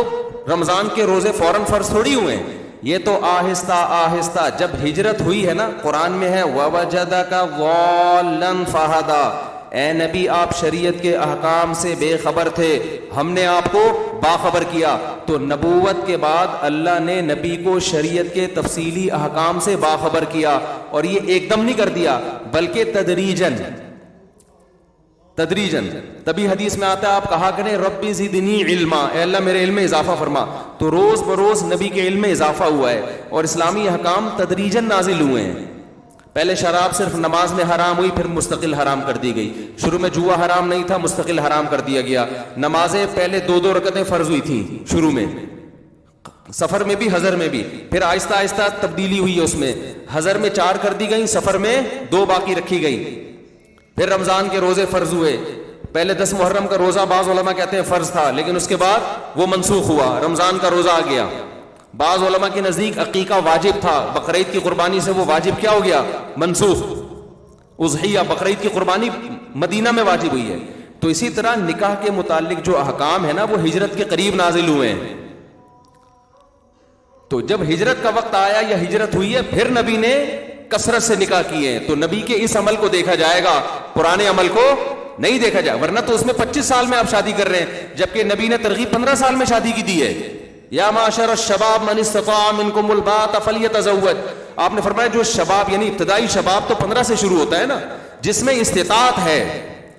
رمضان کے روزے فوراً فرض تھوڑی ہوئے ہیں. یہ تو آہستہ آہستہ جب ہجرت ہوئی ہے نا, قرآن میں ہے وَوَجَدَكَ ضَالًّا فَهَدَىٰ. اے نبی آپ شریعت کے احکام سے بے خبر تھے, ہم نے آپ کو باخبر کیا. تو نبوت کے بعد اللہ نے نبی کو شریعت کے تفصیلی احکام سے باخبر کیا, اور یہ ایک دم نہیں کر دیا بلکہ تدریجاً. تبھی حدیث میں آتا ہے آپ کہا کریں ربی زدنی علما, اے اللہ میرے علم میں اضافہ فرما. تو روز بروز نبی کے علم میں اضافہ ہوا ہے, اور اسلامی احکام تدریجاً نازل ہوئے ہیں. پہلے شراب صرف نماز میں حرام ہوئی, پھر مستقل حرام کر دی گئی. شروع میں جوا حرام نہیں تھا, مستقل حرام کر دیا گیا. نمازیں پہلے 2 رکعتیں فرض ہوئی تھیں شروع میں, سفر میں بھی حضر میں بھی, پھر آہستہ آہستہ تبدیلی ہوئی ہے اس میں. حضر میں 4 کر دی گئی, سفر میں 2 باقی رکھی گئی. پھر رمضان کے روزے فرض ہوئے, پہلے 10 محرم کا روزہ بعض علماء کہتے ہیں فرض تھا، لیکن اس کے بعد وہ منسوخ ہوا، رمضان کا روزہ آ گیا۔ بعض علماء کے نزدیک عقیقہ واجب تھا، بقرعید کی قربانی سے وہ واجب کیا ہو گیا؟ منسوخ۔ اضحیہ بقرعید کی قربانی مدینہ میں واجب ہوئی ہے۔ تو اسی طرح نکاح کے متعلق جو احکام ہے نا وہ ہجرت کے قریب نازل ہوئے ہیں۔ تو جب ہجرت کا وقت آیا یا ہجرت ہوئی ہے پھر نبی نے کثرت سے نکاح کیے ہیں، تو نبی کے اس عمل کو دیکھا جائے گا، پرانے عمل کو نہیں دیکھا جائے، ورنہ تو اس میں 25 سال میں آپ شادی کر رہے ہیں، جبکہ نبی نے ترغیب 15 سال میں شادی کی دی ہے۔ یا معاشر الشباب من استطاع منکم الباءۃ فلیتزوج، آپ نے فرمایا جو شباب یعنی ابتدائی شباب تو 15 سے شروع ہوتا ہے نا، جس میں استطاعت ہے،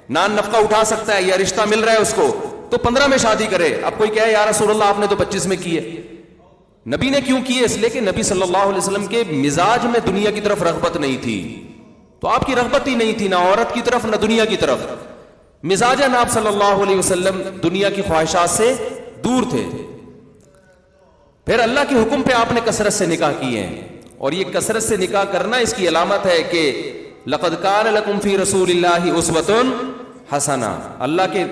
نان نفقہ اٹھا سکتا ہے یا رشتہ مل رہا ہے اس کو، تو 15 میں شادی کرے۔ اب کوئی کہے یا رسول اللہ آپ نے تو 25 میں کی ہے۔ نبی نے کیوں کی ہے؟ اس لیے کہ نبی صلی اللہ علیہ وسلم کے مزاج میں دنیا کی طرف رغبت نہیں تھی، تو آپ کی رغبت ہی نہیں تھی نہ عورت کی طرف نہ دنیا کی طرف، مزاجاً آپ صلی اللہ علیہ وسلم دنیا کی خواہشات سے دور تھے۔ پھر اللہ کے حکم پہ آپ نے کثرت سے نکاح کیے ہیں، اور یہ کثرت سے نکاح کرنا اس کی علامت ہے کہ لقد کان لکم فی رسول اللہ اسوۃ حسنہ، اللہ کے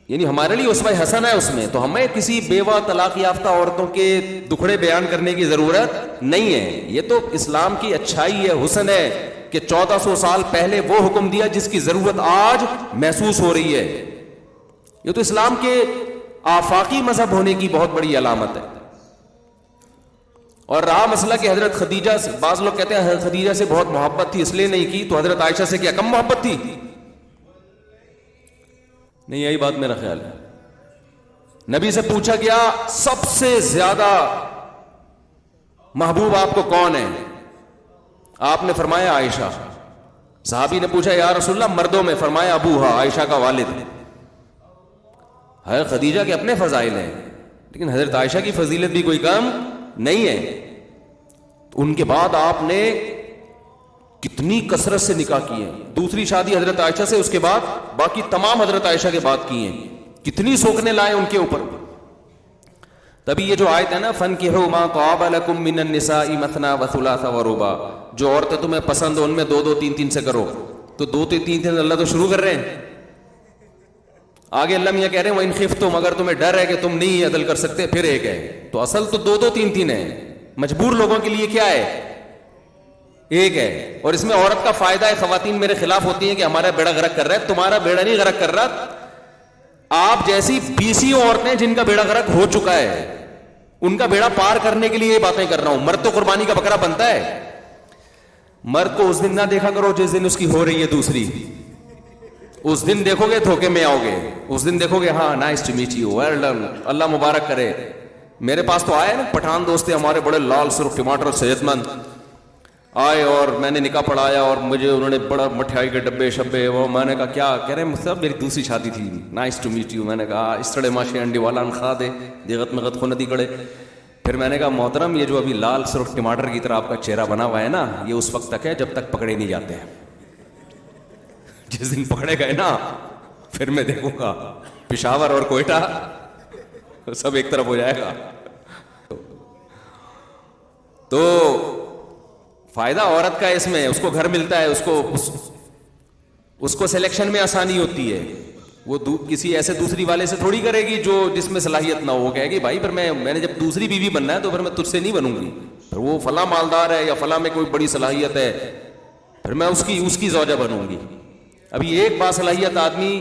یعنی ہمارے لیے اسوہ حسنہ ہے اس میں، تو ہمیں کسی بیوہ طلاق یافتہ عورتوں کے دکھڑے بیان کرنے کی ضرورت نہیں ہے۔ یہ تو اسلام کی اچھائی ہے، حسن ہے کہ 1400 سال پہلے وہ حکم دیا جس کی ضرورت آج محسوس ہو رہی ہے۔ یہ تو اسلام کے آفاقی مذہب ہونے کی بہت بڑی علامت ہے۔ اور رہا مسئلہ کہ حضرت خدیجہ سے، بعض لوگ کہتے ہیں حضرت خدیجہ سے بہت محبت تھی اس لیے نہیں کی، تو حضرت عائشہ سے کیا کم محبت تھی؟ نہیں، یہی بات میرا خیال ہے۔ نبی سے پوچھا گیا سب سے زیادہ محبوب آپ کو کون ہے؟ آپ نے فرمایا عائشہ۔ صحابی نے پوچھا یا رسول اللہ مردوں میں؟ فرمایا ابوہا، عائشہ کا والد۔ حضرت خدیجہ کے اپنے فضائل ہیں، لیکن حضرت عائشہ کی فضیلت بھی کوئی کم نہیں ہے۔ ان کے بعد آپ نے کتنی کثرت سے نکاح کیے ہیں، دوسری شادی حضرت عائشہ سے، اس کے بعد باقی تمام حضرت عائشہ کے بعد کیے ہیں، کتنی سوکنے لائے ان کے اوپر۔ تبھی یہ جو آیت ہے نا فَانْكِحُوا مَا طَابَ لَكُم مِّنَ النِّسَاءِ مَثْنَىٰ وَثُلَاثَ وَرُبَاعَ، جو عورتیں تمہیں پسند ہو ان میں 2 2 3 3 سے کرو، تو 2 3 3 اللہ تو شروع کر رہے ہیں۔ آگے اللہ یہ کہہ رہے ہیں وَإِنْ خِفْتُمْ، اگر تمہیں ڈر ہے کہ تم نہیں عدل کر سکتے پھر ایک ہے، تو اصل تو 2 2 3 3 ہے، مجبور لوگوں کے لیے کیا ہے؟ ایک ہے۔ اور اس میں عورت کا فائدہ ہے، خواتین میرے خلاف ہوتی ہیں کہ ہمارا بیڑا غرق کر رہا ہے، تمہارا بیڑا نہیں غرق کر رہا، آپ جیسی 20 عورتیں جن کا بیڑا غرق ہو چکا ہے ان کا بیڑا پار کرنے کے لیے یہ باتیں کر رہا ہوں۔ مرد تو قربانی کا بکرا بنتا ہے، مرد کو اس دن نہ دیکھا کرو جس دن اس کی ہو رہی ہے دوسری، اس دن دیکھو گے دھوکے میں آؤ گے، اس دن دیکھو گے ہاں نائس ٹو میٹ یو، اللہ مبارک کرے۔ میرے پاس تو آئے نا پٹھان دوست ہمارے، بڑے لال سرخ ٹماٹر صحت مند آئے، اور میں نے نکاح پڑھایا اور مجھے انہوں نے بڑا مٹھائی کے ڈبے شبے، وہ میں نے کہا کیا کہہ رہے ہیں صاحب میری دوسری شادی تھی، نائس ٹو میٹ یو۔ میں نے کہا اس طرح ماشی انڈی والا خا دے دیغت میں غد خو ندی کڑے۔ پھر میں نے کہا محترم یہ جو ابھی لال سرخ ٹماٹر کی طرح آپ کا چہرہ بنا ہوا ہے نا، یہ اس وقت تک ہے جب تک پکڑے نہیں جاتے ہیں، جس دن پکڑے گئے نا پھر میں دیکھوں گا پشاور اور کوئٹہ سب ایک طرف ہو جائے گا۔ تو فائدہ عورت کا اس میں، اس کو گھر ملتا ہے، اس کو سلیکشن میں آسانی ہوتی ہے، وہ کسی ایسے دوسری والے سے تھوڑی کرے گی جو جس میں صلاحیت نہ ہو، کہے گی بھائی پھر میں نے جب دوسری بیوی بننا ہے تو پھر میں تجھ سے نہیں بنوں گی، پھر وہ فلاں مالدار ہے یا فلاں میں کوئی بڑی صلاحیت ہے پھر میں اس کی زوجہ بنوں گی۔ ابھی ایک باصلاحیت آدمی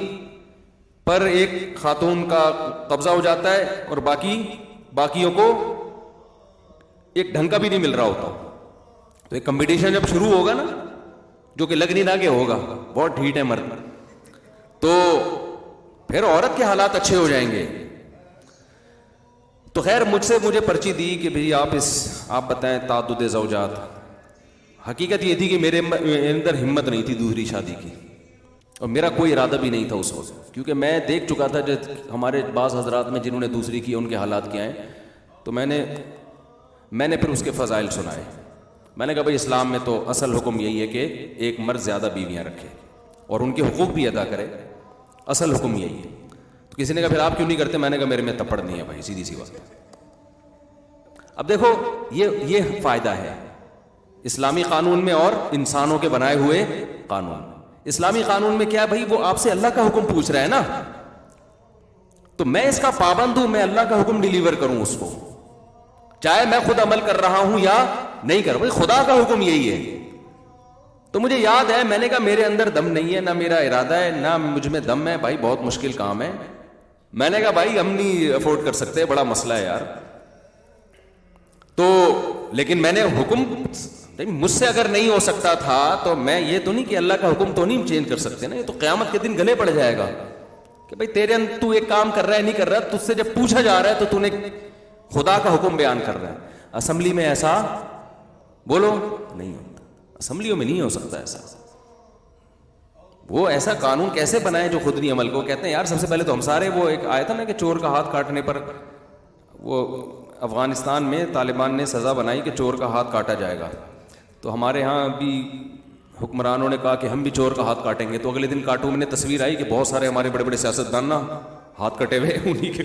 پر ایک خاتون کا قبضہ ہو جاتا ہے اور باقیوں کو ایک ڈھنگ کا بھی نہیں مل رہا ہوتا، تو ایک کمپٹیشن جب شروع ہوگا نا، جو کہ لگ نہیں رہا کہ ہوگا، بہت ڈھیٹ ہے مرد، تو پھر عورت کے حالات اچھے ہو جائیں گے۔ تو خیر مجھے پرچی دی کہ بھئی آپ بتائیں تعدد زوجات۔ حقیقت یہ تھی کہ میرے اندر ہمت نہیں تھی دوسری شادی کی، اور میرا کوئی ارادہ بھی نہیں تھا اس وقت، کیونکہ میں دیکھ چکا تھا جو ہمارے بعض حضرات میں جنہوں نے دوسری کی ان کے حالات کیا ہیں، تو میں نے پھر اس کے فضائل سنائے۔ میں نے کہا بھائی اسلام میں تو اصل حکم یہی ہے کہ ایک مرد زیادہ بیویاں رکھے اور ان کے حقوق بھی ادا کرے، اصل حکم یہی ہے۔ تو کسی نے کہا پھر آپ کیوں نہیں کرتے؟ میں نے کہا میرے میں تپڑ نہیں ہے بھائی، سیدھی سی بات۔ اب دیکھو یہ فائدہ ہے اسلامی قانون میں اور انسانوں کے بنائے ہوئے قانون میں۔ اسلامی قانون میں کیا ہے بھائی؟ وہ آپ سے اللہ کا حکم پوچھ رہا ہے نا، تو میں اس کا پابند ہوں، میں اللہ کا حکم ڈیلیور کروں اس کو، چاہے میں خود عمل کر رہا ہوں یا نہیں کر رہا. خدا کا حکم یہی ہے. تو مجھے یاد ہے میں نے کہا میرے اندر دم نہیں ہے، نہ میرا ارادہ ہے، نہ مجھ میں دم ہے بھائی، بہت مشکل کام ہے. میں نے کہا بھائی ہم نہیں افورڈ کر سکتے، بڑا مسئلہ ہے یار. تو لیکن میں نے حکم، مجھ سے اگر نہیں ہو سکتا تھا تو میں یہ تو نہیں کہ اللہ کا حکم تو نہیں چینج کر سکتے نا. یہ تو قیامت کے دن گلے پڑ جائے گا کہ بھائی تیرے اندر تو ایک کام کر رہا ہے نہیں کر رہا، تجھ سے جب پوچھا جا رہا ہے تو تو نے خدا کا حکم بیان کر رہا ہے. اسمبلی میں ایسا بولو نہیں ہوتا، اسمبلیوں میں نہیں ہو سکتا ایسا. وہ ایسا قانون کیسے بنائے جو خود نہیں عمل کو کہتے ہیں یار. سب سے پہلے تو ہم سارے، وہ ایک آیا تھا نا کہ چور کا ہاتھ کاٹنے پر، وہ افغانستان میں طالبان نے سزا بنائی کہ چور کا ہاتھ کاٹا جائے گا. تو ہمارے ہاں بھی حکمرانوں نے کہا کہ ہم بھی چور کا ہاتھ کاٹیں گے. تو اگلے دن کارٹون میں تصویر آئی کہ بہت سارے ہمارے بڑے بڑے سیاستدان نا ہاتھ کٹے ہوئے انہی کے،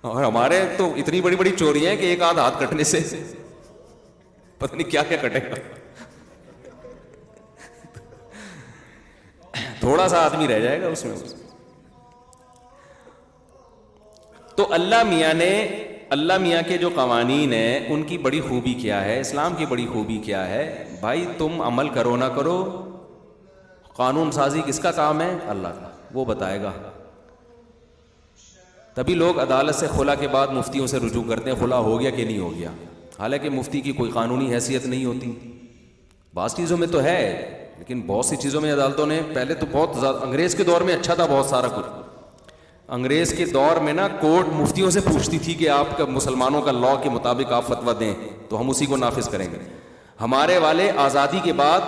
اور ہمارے تو اتنی بڑی بڑی چوریاں ہیں کہ ایک آدھ ہاتھ کٹنے سے پتہ نہیں کیا کیا کٹے گا. تھوڑا سا آدمی رہ جائے گا اس میں. تو اللہ میاں کے جو قوانین ہیں ان کی بڑی خوبی کیا ہے، اسلام کی بڑی خوبی کیا ہے بھائی؟ تم عمل کرو نہ کرو، قانون سازی کس کا کام ہے؟ اللہ کا، وہ بتائے گا. تبھی لوگ عدالت سے خلا کے بعد مفتیوں سے رجوع کرتے ہیں خلا ہو گیا کہ نہیں ہو گیا، حالانکہ مفتی کی کوئی قانونی حیثیت نہیں ہوتی. بعض چیزوں میں تو ہے لیکن بہت سی چیزوں میں عدالتوں نے، پہلے تو بہت زیادہ انگریز کے دور میں اچھا تھا بہت سارا کچھ. انگریز کے دور میں نا کورٹ مفتیوں سے پوچھتی تھی کہ آپ کا مسلمانوں کا لا کے مطابق آپ فتویٰ دیں تو ہم اسی کو نافذ کریں گے. ہمارے والے آزادی کے بعد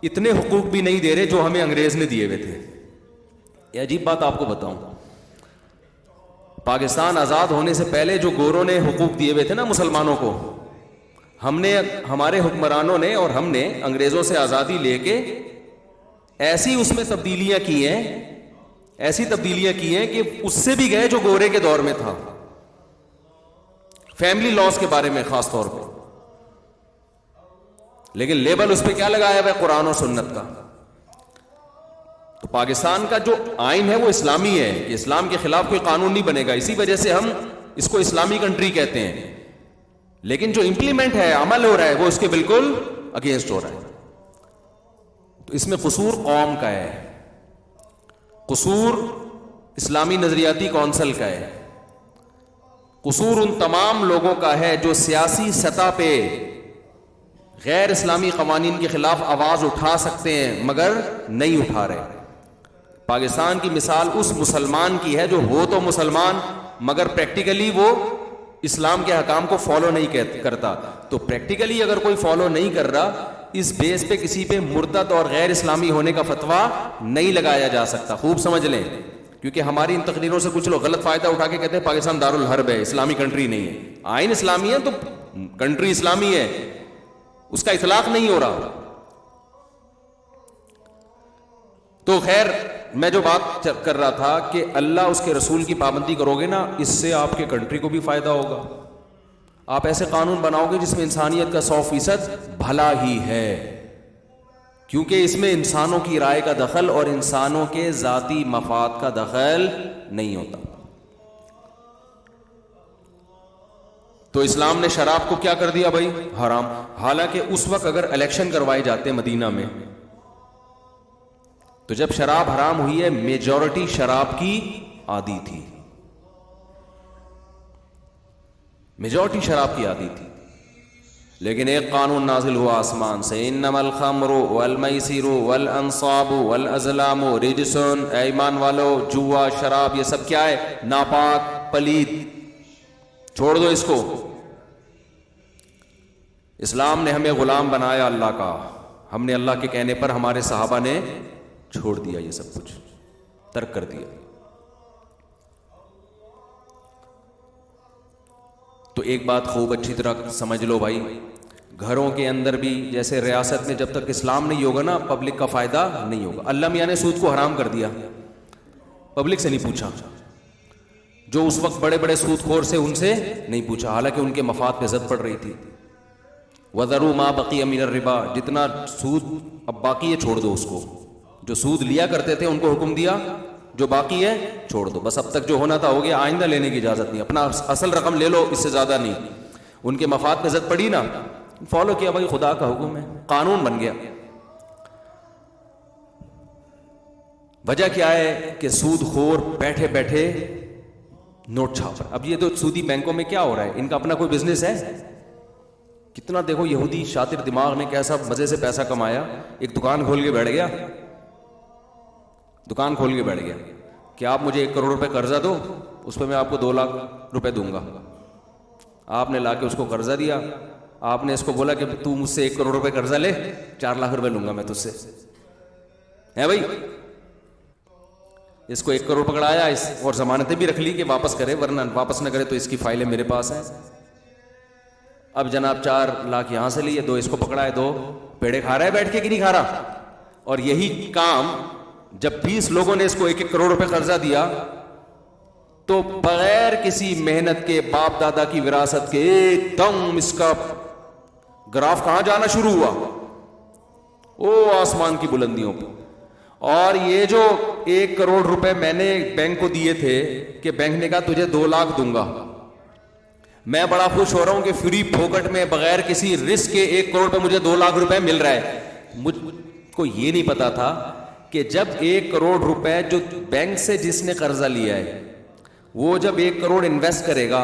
اتنے حقوق بھی نہیں دے رہے جو ہمیں انگریز نے دیے ہوئے تھے. یہ عجیب بات آپ کو بتاؤں، پاکستان آزاد ہونے سے پہلے جو گوروں نے حقوق دیے ہوئے تھے نا مسلمانوں کو، ہم نے، ہمارے حکمرانوں نے اور ہم نے انگریزوں سے آزادی لے کے ایسی اس میں تبدیلیاں کی ہیں، ایسی تبدیلیاں کی ہیں کہ اس سے بھی گئے جو گورے کے دور میں تھا. فیملی لاز کے بارے میں خاص طور پہ، لیکن لیبل اس پہ کیا لگایا ہوا ہے؟ قرآن و سنت کا. تو پاکستان کا جو آئین ہے وہ اسلامی ہے، کہ اسلام کے خلاف کوئی قانون نہیں بنے گا، اسی وجہ سے ہم اس کو اسلامی کنٹری کہتے ہیں. لیکن جو امپلیمنٹ ہے، عمل ہو رہا ہے، وہ اس کے بالکل اگینسٹ ہو رہا ہے. تو اس میں قصور قوم کا ہے، قصور اسلامی نظریاتی کونسل کا ہے، قصور ان تمام لوگوں کا ہے جو سیاسی سطح پہ غیر اسلامی قوانین کے خلاف آواز اٹھا سکتے ہیں مگر نہیں اٹھا رہے. پاکستان کی مثال اس مسلمان کی ہے جو ہو تو مسلمان مگر پریکٹیکلی وہ اسلام کے احکام کو فالو نہیں کرتا. تو پریکٹیکلی اگر کوئی فالو نہیں کر رہا، اس بیس پہ کسی پہ مرتد اور غیر اسلامی ہونے کا فتویٰ نہیں لگایا جا سکتا. خوب سمجھ لیں، کیونکہ ہماری ان تقریروں سے کچھ لوگ غلط فائدہ اٹھا کے کہتے ہیں پاکستان دارالحرب ہے، اسلامی کنٹری نہیں ہے. آئین اسلامی ہے تو کنٹری اسلامی ہے، اس کا اطلاق نہیں ہو رہا. تو خیر، میں جو بات کر رہا تھا کہ اللہ اس کے رسول کی پابندی کرو گے نا، اس سے آپ کے کنٹری کو بھی فائدہ ہوگا. آپ ایسے قانون بناؤ گے جس میں انسانیت کا 100% بھلا ہی ہے، کیونکہ اس میں انسانوں کی رائے کا دخل اور انسانوں کے ذاتی مفاد کا دخل نہیں ہوتا. تو اسلام نے شراب کو کیا کر دیا بھائی؟ حرام. حالانکہ اس وقت اگر الیکشن کروائے جاتے مدینہ میں تو جب شراب حرام ہوئی ہے میجورٹی شراب کی عادی تھی، میجورٹی شراب کی عادی تھی. لیکن ایک قانون نازل ہوا آسمان سے، انما الخمر والمیسر والانصاب والازلام رجس. اے ایمان والو، جوا، شراب، یہ سب کیا ہے؟ ناپاک، پلید، چھوڑ دو اس کو. اسلام نے ہمیں غلام بنایا اللہ کا، ہم نے اللہ کے کہنے پر، ہمارے صحابہ نے چھوڑ دیا، یہ سب کچھ ترک کر دیا. تو ایک بات خوب اچھی طرح سمجھ لو بھائی، گھروں کے اندر بھی جیسے ریاست میں جب تک اسلام نہیں ہوگا نا، پبلک کا فائدہ نہیں ہوگا. اللہ میاں نے سود کو حرام کر دیا، پبلک سے نہیں پوچھا. جو اس وقت بڑے بڑے سود خور سے، ان سے نہیں پوچھا، حالانکہ ان کے مفاد پہ زد پڑ رہی تھی. وَذَرُوا مَا بَقِيَ مِنَ الرِّبَا, جتنا سود اب باقی ہے چھوڑ دو اس کو. جو سود لیا کرتے تھے ان کو حکم دیا جو باقی ہے چھوڑ دو, بس اب تک جو ہونا تھا ہو گیا, آئندہ لینے کی اجازت نہیں, اپنا اصل رقم لے لو, اس سے زیادہ نہیں. ان کے مفاد پہ زد پڑی نا, فالو کیا, بھائی خدا کا حکم ہے, قانون بن گیا. وجہ کیا ہے کہ سود خور بیٹھے بیٹھے نوٹ چھاپ. اب یہ تو سودی بینکوں میں کیا ہو رہا ہے, ان کا اپنا کوئی بزنس ہے؟ کتنا دیکھو یہودی شاطر دماغ نے کیسا مزے سے پیسہ کمایا, ایک دکان کھول کے بیٹھ گیا, دکان کھول کے بیٹھ گیا کہ آپ مجھے 1 کروڑ روپے قرضہ دو, اس پہ میں آپ کو 2 لاکھ روپے دوں گا. آپ نے لا کے اس کو قرضہ دیا, آپ نے اس کو بولا کہ تو مجھ سے 1 کروڑ روپے قرضہ لے, 4 لاکھ روپے لوں گا میں تجھ سے, ہے بھائی. اس کو 1 کروڑ پکڑایا اور ضمانتیں بھی رکھ لی کہ واپس کرے, ورنہ واپس نہ کرے تو اس کی فائلیں میرے پاس ہیں. اب جناب 4 لاکھ یہاں سے لیے, 2 اس کو پکڑائے, 2 پیڑے کھا رہا ہے بیٹھ کے کہ نہیں کھا رہا. اور یہی کام جب 20 لوگوں نے اس کو 1-1 کروڑ روپے قرضہ دیا تو بغیر کسی محنت کے, باپ دادا کی وراثت کے, ایک دم اس کا گراف کہاں جانا شروع ہوا, او آسمان کی بلندیوں پہ. اور یہ جو 1 کروڑ روپے میں نے بینک کو دیے تھے کہ بینک نے کہا تجھے 2 لاکھ دوں گا, میں بڑا خوش ہو رہا ہوں کہ فری پھوکٹ میں بغیر کسی رسک کے 1 کروڑ پہ مجھے 2 لاکھ روپے مل رہا ہے. مجھ کو یہ نہیں پتا تھا کہ جب 1 کروڑ روپے جو بینک سے جس نے قرضہ لیا ہے وہ جب 1 کروڑ انویسٹ کرے گا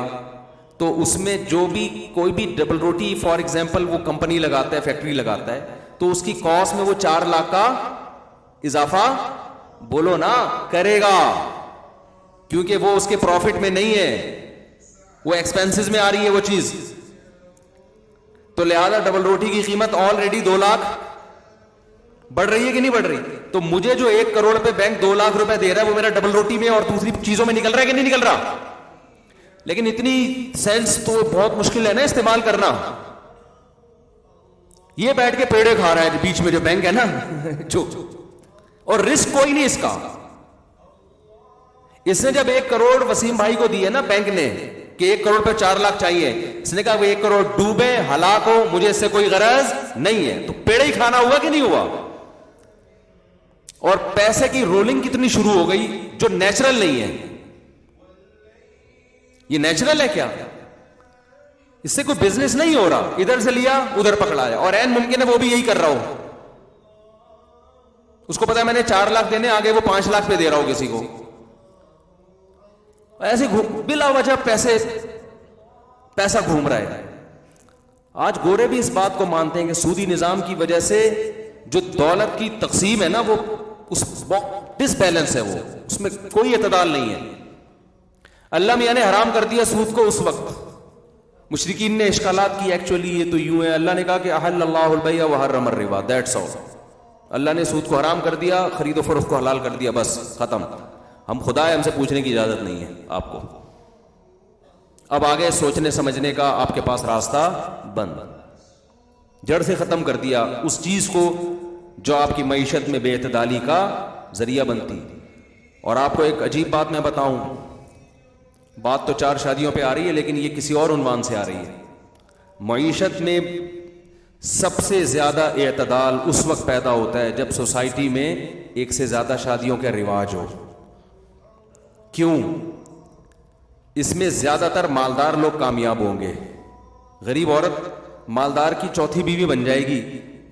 تو اس میں جو بھی کوئی بھی ڈبل روٹی فار ایگزامپل وہ کمپنی لگاتا ہے, فیکٹری لگاتا ہے, تو اس کی کاسٹ میں وہ 4 لاکھ کا اضافہ بولو نا کرے گا, کیونکہ وہ اس کے پروفٹ میں نہیں ہے, وہ ایکسپینسز میں آ رہی ہے وہ چیز. تو لہذا ڈبل روٹی کی قیمت آلریڈی 2 لاکھ بڑھ رہی ہے کہ نہیں بڑھ رہی. تو مجھے جو 1 کروڑ پہ بینک 2 لاکھ روپے دے رہا ہے وہ میرا ڈبل روٹی میں اور دوسری چیزوں میں نکل رہا ہے کہ نہیں نکل رہا. لیکن اتنی سینس تو بہت مشکل ہے نا استعمال کرنا. یہ بیٹھ کے پیڑے کھا رہا ہے بیچ میں جو بینک ہے نا جو, اور رسک کوئی نہیں اس کا. اس نے جب 1 کروڑ وسیم بھائی کو دی ہے نا بینک نے کہ 1 کروڑ پہ 4 لاکھ چاہیے, اس نے کہا وہ 1 کروڑ ڈوبے ہلاک ہو مجھے اس سے کوئی غرض نہیں ہے. تو پیڑے ہی کھانا ہوا کہ نہیں ہوا. اور پیسے کی رولنگ کتنی شروع ہو گئی جو نیچرل نہیں ہے. یہ نیچرل ہے کیا؟ اس سے کوئی بزنس نہیں ہو رہا, ادھر سے لیا ادھر پکڑایا, اور این ممکن ہے وہ بھی یہی کر رہا ہو. اس کو پتا ہے میں نے 4 لاکھ دینے, آگے وہ 5 لاکھ پہ دے رہا ہو کسی کو. ایسے بلا وجہ پیسہ گھوم رہا ہے. آج گورے بھی اس بات کو مانتے ہیں کہ سودی نظام کی وجہ سے جو دولت کی تقسیم ہے نا وہ اس ڈس بیلنس ہے, وہ اس میں کوئی اعتدال نہیں ہے. اللہ میاں نے حرام کر دیا سود کو. اس وقت مشرکین نے اشکالات کی, ایکچولی یہ تو یوں ہے, اللہ نے کہا کہ احل اللہ البیع وحرم الربا, دیٹس آل. اللہ نے سود کو حرام کر دیا, خرید و فروخت کو حلال کر دیا, بس ختم. ہم خدا ہے, ہم سے پوچھنے کی اجازت نہیں ہے آپ کو. اب آگے سوچنے سمجھنے کا آپ کے پاس راستہ بند, جڑ سے ختم کر دیا اس چیز کو جو آپ کی معیشت میں بے اعتدالی کا ذریعہ بنتی. اور آپ کو ایک عجیب بات میں بتاؤں, بات تو 4 شادیوں پہ آ رہی ہے لیکن یہ کسی اور عنوان سے آ رہی ہے. معیشت میں سب سے زیادہ اعتدال اس وقت پیدا ہوتا ہے جب سوسائٹی میں 1 سے زیادہ شادیوں کا رواج ہو. کیوں؟ اس میں زیادہ تر مالدار لوگ کامیاب ہوں گے. غریب عورت مالدار کی چوتھی بیوی بن جائے گی,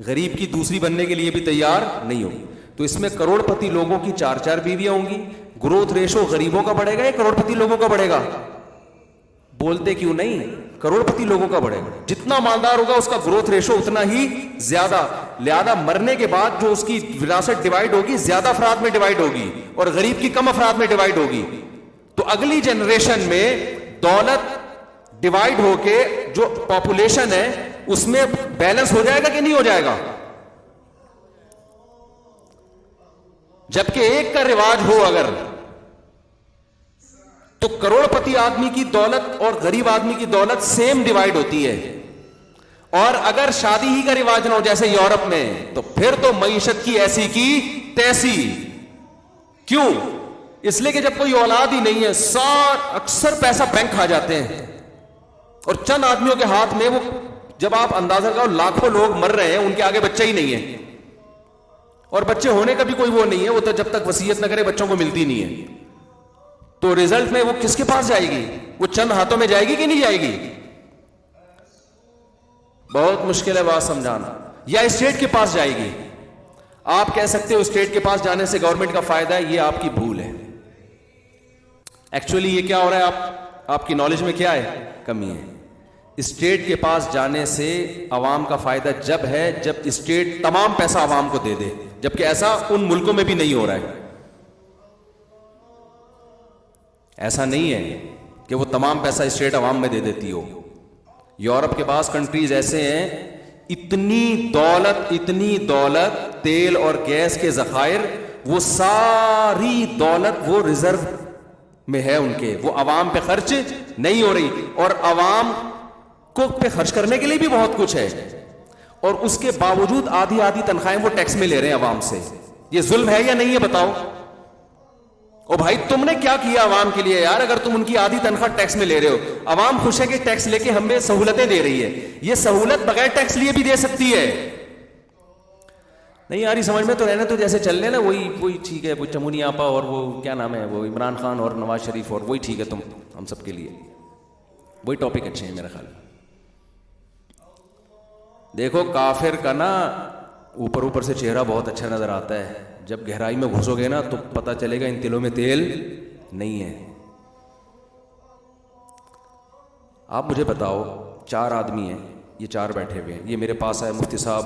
غریب کی دوسری بننے کے لیے بھی تیار نہیں ہوگی. تو اس میں کروڑ پتی لوگوں کی 4 بیویاں ہوں گی. گروتھ ریشو غریبوں کا بڑھے گا یا کروڑ پتی لوگوں کا بڑھے گا؟ بولتے کیوں نہیں؟ کروڑ پتی لوگوں کا بڑھے گا. جتنا مالدار ہوگا اس کا گروتھ ریشو اتنا ہی زیادہ. لہذا مرنے کے بعد جو اس کی وراثت ڈیوائیڈ ہوگی زیادہ افراد میں ڈیوائیڈ ہوگی اور غریب کی کم افراد میں ڈیوائیڈ ہوگی. تو اگلی جنریشن میں دولت ڈیوائیڈ ہو کے جو پاپولیشن ہے اس میں بیلنس ہو جائے گا کہ نہیں ہو جائے گا؟ جبکہ ایک کا رواج ہو اگر تو کروڑ پتی آدمی کی دولت اور غریب آدمی کی دولت سیم ڈیوائیڈ ہوتی ہے. اور اگر شادی ہی کا رواج نہ ہو جیسے یورپ میں تو پھر تو معیشت کی ایسی کی تیسی. کیوں؟ اس لیے کہ جب کوئی اولاد ہی نہیں ہے اکثر پیسہ بینک کھا جاتے ہیں اور چند آدمیوں کے ہاتھ میں وہ جب آپ اندازہ کرو لاکھوں لوگ مر رہے ہیں ان کے آگے بچہ ہی نہیں ہے, اور بچے ہونے کا بھی کوئی وہ نہیں ہے, وہ تو جب تک وصیت نہ کرے بچوں کو ملتی نہیں ہے, تو ریزلٹ میں وہ کس کے پاس جائے گی؟ وہ چند ہاتھوں میں جائے گی کہ نہیں جائے گی؟ بہت مشکل ہے بات سمجھانا. یا اسٹیٹ کے پاس جائے گی. آپ کہہ سکتے ہو اسٹیٹ کے پاس جانے سے گورنمنٹ کا فائدہ ہے, یہ آپ کی بھول ہے. ایکچولی یہ کیا ہو رہا ہے, آپ کی نالج میں کیا ہے کمی ہے. اسٹیٹ کے پاس جانے سے عوام کا فائدہ جب ہے جب اسٹیٹ تمام پیسہ عوام کو دے دے, جبکہ ایسا ان ملکوں میں بھی نہیں ہو رہا ہے. ایسا نہیں ہے کہ وہ تمام پیسہ اسٹیٹ عوام میں دے دیتی ہو. یورپ کے بعض کنٹریز ایسے ہیں, اتنی دولت تیل اور گیس کے ذخائر, وہ ساری دولت وہ ریزرو میں ہے ان کے, وہ عوام پہ خرچ نہیں ہو رہی, اور عوام کو پہ خرچ کرنے کے لیے بھی بہت کچھ ہے, اور اس کے باوجود آدھی تنخواہیں وہ ٹیکس میں لے رہے ہیں عوام سے. یہ ظلم ہے یا نہیں ہے بتاؤ؟ او بھائی تم نے کیا کیا عوام کے لیے یار, اگر تم ان کی آدھی تنخواہ ٹیکس میں لے رہے ہو. عوام خوش ہے کہ ٹیکس لے کے ہمیں سہولتیں دے رہی ہے, یہ سہولت بغیر ٹیکس لیے بھی دے سکتی ہے. نہیں یار سمجھ میں تو رہنا, تو جیسے چل رہے ہیں نا وہی ٹھیک ہے, وہ چمونی آپا اور وہ کیا نام ہے, وہ عمران خان اور نواز شریف, اور وہی ٹھیک ہے, تم ہم سب کے لیے وہی ٹاپک اچھے ہیں میرا خیال. دیکھو کافر کا نا اوپر سے چہرہ بہت اچھا نظر آتا ہے, جب گہرائی میں گھسو گے نا تو پتہ چلے گا ان تلوں میں تیل نہیں ہے. آپ مجھے بتاؤ, 4 آدمی ہیں, یہ 4 بیٹھے ہوئے ہیں, یہ میرے پاس آئے, مفتی صاحب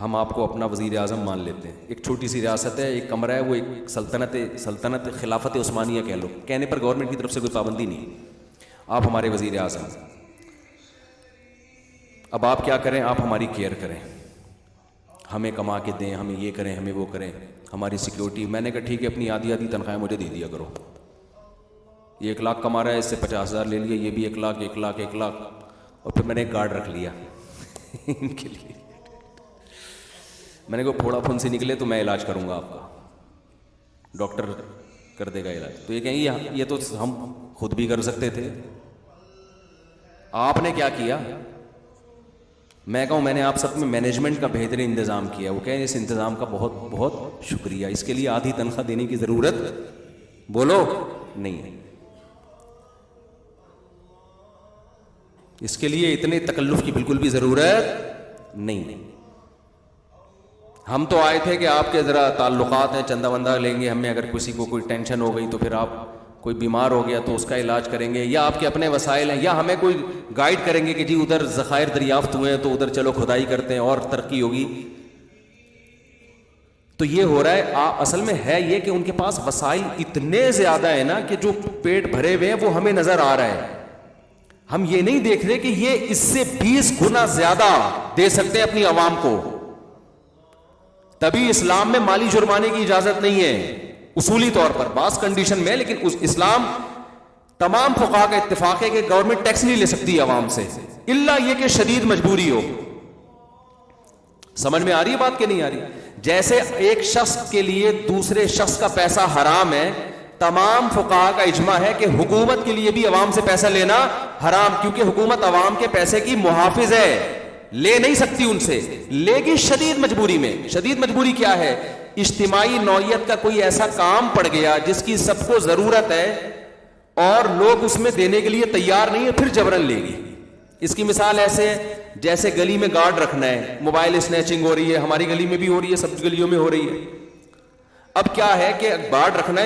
ہم آپ کو اپنا وزیر اعظم مان لیتے ہیں, ایک چھوٹی سی ریاست ہے, ایک کمرہ ہے, وہ ایک سلطنت خلافت عثمانیہ کہہ لو, کہنے پر گورنمنٹ کی طرف سے کوئی پابندی نہیں, آپ ہمارے وزیر اعظم. اب آپ کیا کریں, آپ ہماری کیئر کریں, ہمیں کما کے دیں, ہمیں یہ کریں, ہمیں وہ کریں, ہماری سیکیورٹی. میں نے کہا ٹھیک ہے, اپنی آدھی تنخواہیں مجھے دے دیا کرو. یہ 1 لاکھ کما رہا ہے, اس سے 50,000 لے لیا, یہ بھی 1 لاکھ, اور پھر میں نے ایک گارڈ رکھ لیا ان کے لیے. میں نے کہا پھوڑا پھنسی نکلے تو میں علاج کروں گا آپ کا, ڈاکٹر کر دے گا علاج. تو یہ کہیں یہ تو ہم خود بھی کر سکتے تھے, آپ نے کیا کیا؟ میں کہوں میں نے آپ سب میں مینجمنٹ کا بہترین انتظام کیا. وہ کہیں اس انتظام کا بہت بہت شکریہ, اس کے لیے آدھی تنخواہ دینے کی ضرورت بولو نہیں ہے, اس کے لیے اتنے تکلف کی بالکل بھی ضرورت نہیں ہے. ہم تو آئے تھے کہ آپ کے ذرا تعلقات ہیں, چندہ وندہ لیں گے, ہمیں اگر کسی کو کوئی ٹینشن ہو گئی تو پھر آپ کوئی بیمار ہو گیا تو اس کا علاج کریں گے, یا آپ کے اپنے وسائل ہیں, یا ہمیں کوئی گائیڈ کریں گے کہ جی ادھر ذخائر دریافت ہوئے ہیں تو ادھر چلو کھدائی کرتے ہیں اور ترقی ہوگی. تو یہ ہو رہا ہے اصل میں ہے یہ کہ ان کے پاس وسائل اتنے زیادہ ہیں نا کہ جو پیٹ بھرے ہوئے ہیں وہ ہمیں نظر آ رہا ہے. ہم یہ نہیں دیکھ رہے کہ یہ اس سے 20 گنا زیادہ دے سکتے ہیں اپنی عوام کو. تبھی اسلام میں مالی جرمانے کی اجازت نہیں ہے اصولی طور پر, بعض کنڈیشن میں, لیکن اسلام تمام فقہا کا اتفاق ہے کہ گورنمنٹ ٹیکس نہیں لے سکتی عوام سے, الا یہ کہ شدید مجبوری ہو. سمجھ میں آ رہی ہے بات کہ نہیں آ رہی؟ جیسے ایک شخص کے لیے دوسرے شخص کا پیسہ حرام ہے, تمام فقہا کا اجماع ہے کہ حکومت کے لیے بھی عوام سے پیسہ لینا حرام, کیونکہ حکومت عوام کے پیسے کی محافظ ہے, لے نہیں سکتی ان سے, لے گی شدید مجبوری میں. شدید مجبوری کیا ہے؟ اجتماعی نوعیت کا کوئی ایسا کام پڑ گیا جس کی سب کو ضرورت ہے اور لوگ اس میں دینے کے لیے تیار نہیں ہے, پھر جبرن لے گی. اس کی مثال ایسے ہے جیسے گلی میں گارڈ رکھنا ہے, موبائل اسنیچنگ ہو رہی ہے, ہماری گلی میں بھی ہو رہی ہے, سب گلیوں میں ہو رہی ہے. اب کیا ہے کہ گارڈ رکھنا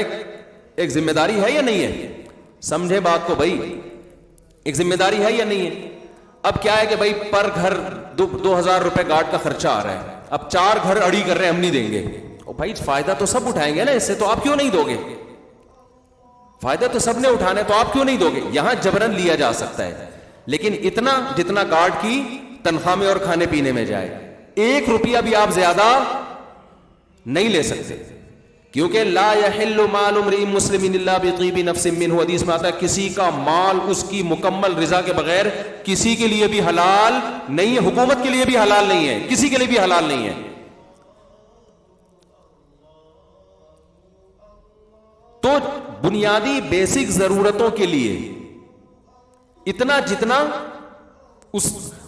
ایک ذمہ داری ہے یا نہیں ہے؟ سمجھے بات کو بھائی, ایک ذمہ داری ہے یا نہیں ہے؟ اب کیا ہے کہ بھائی پر گھر 2,000 روپے گارڈ کا خرچہ آ رہا ہے, اب 4 گھر اڑی کر رہے ہیں, ہم نہیں دیں گے. اور بھائی فائدہ تو سب اٹھائیں گے نا اس سے, تو آپ کیوں نہیں دو گے؟ فائدہ تو سب نے اٹھانا ہے, تو آپ کیوں نہیں دو گے؟ یہاں جبرن لیا جا سکتا ہے, لیکن اتنا جتنا گارڈ کی تنخواہ میں اور کھانے پینے میں جائے, 1 روپیہ بھی آپ زیادہ نہیں لے سکتے, کیونکہ لا یحل مال امرئ مسلم الا بطیب نفس منہ. حدیث میں آتا ہے کسی کا مال اس کی مکمل رضا کے بغیر کسی کے لیے بھی حلال نہیں ہے, حکومت کے لیے بھی حلال نہیں ہے, کسی کے لیے بھی حلال نہیں ہے. تو بنیادی بیسک ضرورتوں کے لیے اتنا جتنا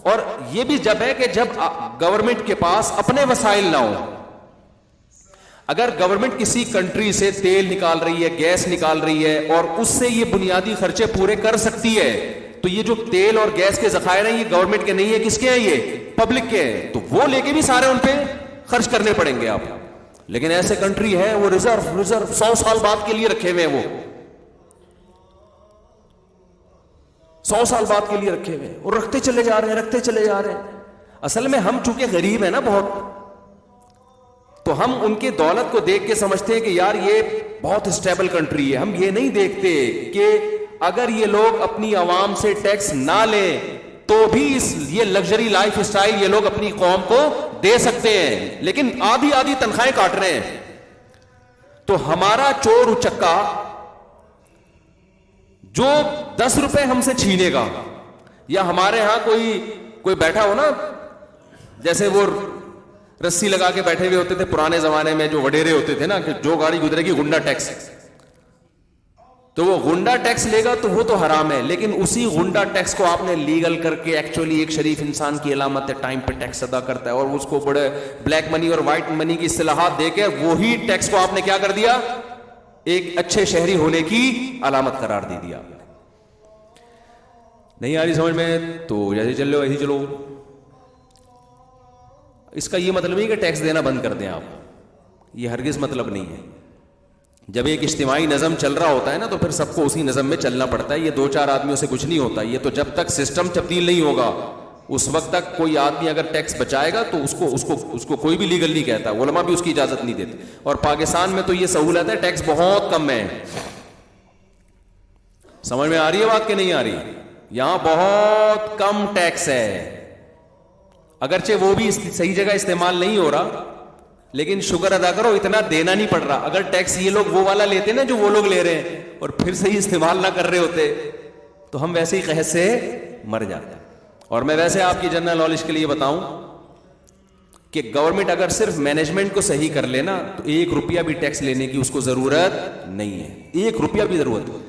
اور یہ بھی جب ہے کہ جب گورنمنٹ کے پاس اپنے وسائل نہ ہو. اگر گورنمنٹ کسی کنٹری سے تیل نکال رہی ہے, گیس نکال رہی ہے, اور اس سے یہ بنیادی خرچے پورے کر سکتی ہے, تو یہ جو تیل اور گیس کے ذخائر ہیں یہ گورنمنٹ کے نہیں ہے, کس کے ہیں؟ یہ پبلک کے ہیں. تو وہ لے کے بھی سارے ان پہ خرچ کرنے پڑیں گے آپ. لیکن ایسے کنٹری ہے وہ ریزرو 100 سال بعد کے لیے رکھے ہوئے ہیں, وہ 100 سال بعد کے لیے رکھے ہوئے ہیں, اور رکھتے چلے جا رہے ہیں. اصل میں ہم چونکہ غریب ہیں نا بہت, تو ہم ان کی دولت کو دیکھ کے سمجھتے ہیں کہ یار یہ بہت اسٹیبل کنٹری ہے. ہم یہ نہیں دیکھتے کہ اگر یہ لوگ اپنی عوام سے ٹیکس نہ لیں تو بھی یہ لگژری لائف اسٹائل یہ لوگ اپنی قوم کو دے سکتے ہیں, لیکن آدھی تنخواہیں کاٹ رہے ہیں. تو ہمارا چور اچکا جو 10 روپے ہم سے چھینے گا, یا ہمارے ہاں کوئی بیٹھا ہو نا, جیسے وہ رسی لگا کے بیٹھے ہوئے ہوتے تھے پرانے زمانے میں, جو وڈیرے ہوتے تھے نا, کہ جو گاڑی گزرے گی غنڈہ ٹیکس, تو وہ غنڈہ ٹیکس لے گا تو وہ تو حرام ہے. لیکن اسی غنڈہ ٹیکس کو آپ نے لیگل کر کے, ایکچولی ایک شریف انسان کی علامت ہے, ٹائم پہ ٹیکس ادا کرتا ہے, اور اس کو بڑے بلیک منی اور وائٹ منی کی اصطلاحات دے کے وہی ٹیکس کو آپ نے کیا کر دیا, ایک اچھے شہری ہونے کی علامت قرار دے دیا. نہیں آ رہی سمجھ میں؟ تو جیسے چل رہے ہو ایسے چلو. اس کا یہ مطلب نہیں کہ ٹیکس دینا بند کر دیں آپ, یہ ہرگز مطلب نہیں ہے. جب ایک اجتماعی نظم چل رہا ہوتا ہے نا, تو پھر سب کو اسی نظم میں چلنا پڑتا ہے. یہ 2-4 آدمیوں سے کچھ نہیں ہوتا. یہ تو جب تک سسٹم تبدیل نہیں ہوگا اس وقت تک کوئی آدمی اگر ٹیکس بچائے گا تو اس کو کوئی بھی لیگل نہیں کہتا, علماء بھی اس کی اجازت نہیں دیتے. اور پاکستان میں تو یہ سہولت ہے, ٹیکس بہت کم ہے. سمجھ میں آ رہی ہے بات کہ نہیں آ رہی؟ یہاں بہت کم ٹیکس ہے, اگرچہ وہ بھی صحیح جگہ استعمال نہیں ہو رہا, لیکن شکر ادا کرو اتنا دینا نہیں پڑ رہا. اگر ٹیکس یہ لوگ وہ والا لیتے نا جو وہ لوگ لے رہے ہیں, اور پھر صحیح استعمال نہ کر رہے ہوتے, تو ہم ویسے ہی قحط سے مر جاتے. اور میں ویسے آپ کی جنرل نالج کے لیے بتاؤں کہ گورنمنٹ اگر صرف مینجمنٹ کو صحیح کر لینا تو 1 روپیہ بھی ٹیکس لینے کی اس کو ضرورت نہیں ہے, 1 روپیہ بھی ضرورت نہیں.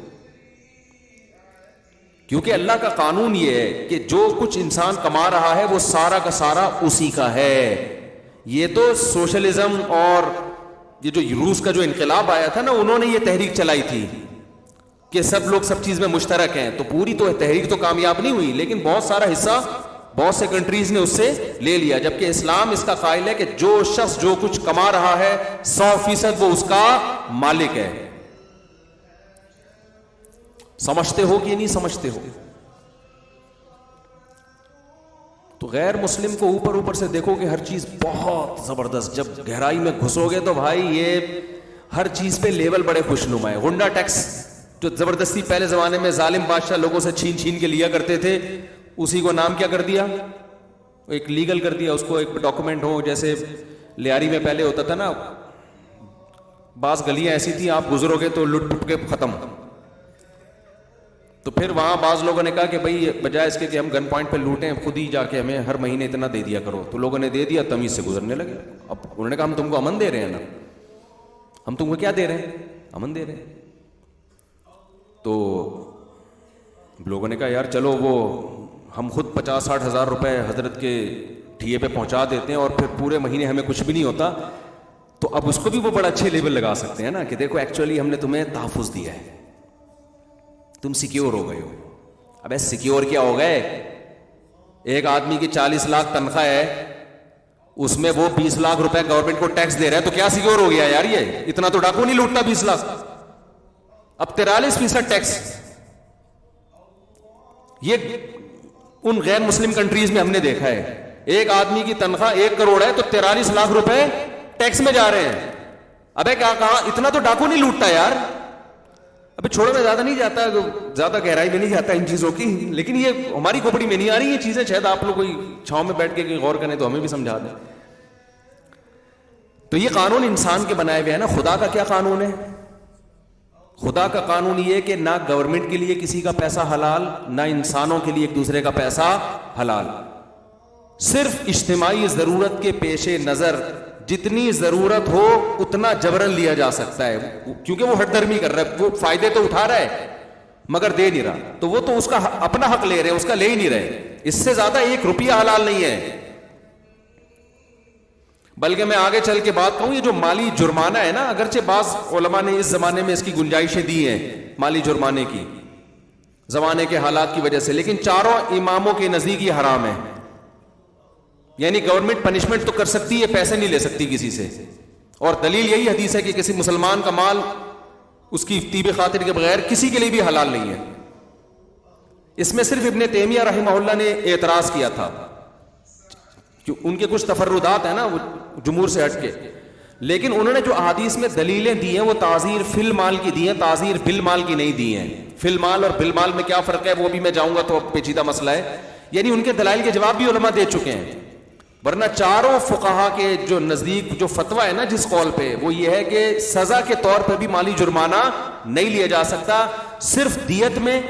کیونکہ اللہ کا قانون یہ ہے کہ جو کچھ انسان کما رہا ہے وہ سارا کا سارا اسی کا ہے. یہ تو سوشلزم اور یہ جو روس کا جو انقلاب آیا تھا نا, انہوں نے یہ تحریک چلائی تھی کہ سب لوگ سب چیز میں مشترک ہیں, تو پوری تو تحریک تو کامیاب نہیں ہوئی, لیکن بہت سارا حصہ بہت سے کنٹریز نے اس سے لے لیا. جبکہ اسلام اس کا قائل ہے کہ جو شخص جو کچھ کما رہا ہے 100% وہ اس کا مالک ہے. سمجھتے ہو کہ نہیں سمجھتے ہو؟ تو غیر مسلم کو اوپر سے دیکھو کہ ہر چیز بہت زبردست, جب گہرائی میں گھسو گے تو بھائی یہ ہر چیز پہ لیول بڑے خوشنما ہے. غنڈہ ٹیکس جو زبردستی پہلے زمانے میں ظالم بادشاہ لوگوں سے چھین کے لیا کرتے تھے, اسی کو نام کیا کر دیا, ایک لیگل کر دیا اس کو, ایک ڈاکومنٹ ہو. جیسے لیاری میں پہلے ہوتا تھا نا, بعض گلیاں ایسی تھیں آپ گزرو گے تو لٹ پٹ کے ختم. تو پھر وہاں بعض لوگوں نے کہا کہ بھائی بجائے اس کے کہ ہم گن پوائنٹ پہ لوٹیں, خود ہی جا کے ہمیں ہر مہینے اتنا دے دیا کرو. تو لوگوں نے دے دیا, تمیز سے گزرنے لگے. اب انہوں نے کہا ہم تم کو امن دے رہے ہیں نا, ہم تم کو کیا دے رہے ہیں, امن دے رہے ہیں. تو لوگوں نے کہا یار چلو وہ ہم خود 50-60 ہزار روپے حضرت کے ٹھیے پہ پہنچا دیتے ہیں اور پھر پورے مہینے ہمیں کچھ بھی نہیں ہوتا. تو اب اس کو بھی وہ بڑا اچھے لیبل لگا سکتے ہیں نا کہ دیکھو ایکچولی ہم نے تمہیں تحفظ دیا ہے, تم سیکیور ہو گئے ہو. اب سیکیور کیا ہو گئے؟ ایک آدمی کی 40 لاکھ تنخواہ ہے, اس میں وہ 20 لاکھ روپے گورنمنٹ کو ٹیکس دے رہا ہے, تو کیا سیکیور ہو گیا یار؟ یہ اتنا تو ڈاکو نہیں لوٹتا 20 لاکھ. اب 43% ٹیکس. یہ ان غیر مسلم کنٹریز میں ہم نے دیکھا ہے, ایک آدمی کی تنخواہ 1 کروڑ ہے تو 43 لاکھ روپے ٹیکس میں جا رہے ہیں. ابے کیا کہا, اتنا تو ڈاکو نہیں لوٹتا یار. ابھی چھوڑو, میں زیادہ نہیں جاتا, زیادہ گہرائی میں نہیں جاتا ان چیزوں کی, لیکن یہ ہماری کھوپڑی میں نہیں آ رہی یہ چیزیں. شاید آپ لوگ کوئی چھاؤں میں بیٹھ کے غور کریں تو ہمیں بھی سمجھا دیں. تو یہ قانون انسان کے بنائے ہوئے ہیں نا. خدا کا کیا قانون ہے؟ خدا کا قانون یہ ہے کہ نہ گورنمنٹ کے لیے کسی کا پیسہ حلال, نہ انسانوں کے لیے ایک دوسرے کا پیسہ حلال. صرف اجتماعی ضرورت کے پیش نظر جتنی ضرورت ہو اتنا جبرن لیا جا سکتا ہے, کیونکہ وہ ہٹ درمی کر رہا ہے, وہ فائدے تو اٹھا رہا ہے. مگر دے نہیں رہا، تو وہ تو اس کا اپنا حق لے رہے، اس کا لے ہی نہیں رہے، اس سے زیادہ 1 روپیہ حلال نہیں ہے۔ بلکہ میں آگے چل کے بات کہوں، یہ جو مالی جرمانہ ہے نا، اگرچہ بعض علماء نے اس زمانے میں اس کی گنجائشیں دی ہیں مالی جرمانے کی، زمانے کے حالات کی وجہ سے، لیکن چاروں اماموں کے نزدیک یہ حرام ہے۔ یعنی گورنمنٹ پنشمنٹ تو کر سکتی ہے، پیسے نہیں لے سکتی کسی سے، اور دلیل یہی حدیث ہے کہ کسی مسلمان کا مال اس کی طیب خاطر کے بغیر کسی کے لیے بھی حلال نہیں ہے۔ اس میں صرف ابن تیمیہ رحمہ اللہ نے اعتراض کیا تھا، ان کے کچھ تفردات ہیں نا وہ جمہور سے ہٹ کے، لیکن انہوں نے جو احادیث میں دلیلیں دی ہیں وہ تعزیر فی المال کی دی ہیں، تعزیر بالمال کی نہیں دی ہیں۔ فی المال اور بالمال میں کیا فرق ہے وہ بھی میں جاؤں گا تو پیچیدہ مسئلہ ہے، یعنی ان کے دلائل کے جواب بھی علماء دے چکے ہیں۔ ورنہ چاروں فقہا کے جو نزدیک جو فتویٰ ہے نا جس قول پہ، وہ یہ ہے کہ سزا کے طور پر بھی مالی جرمانہ نہیں لیا جا سکتا، صرف دیت میں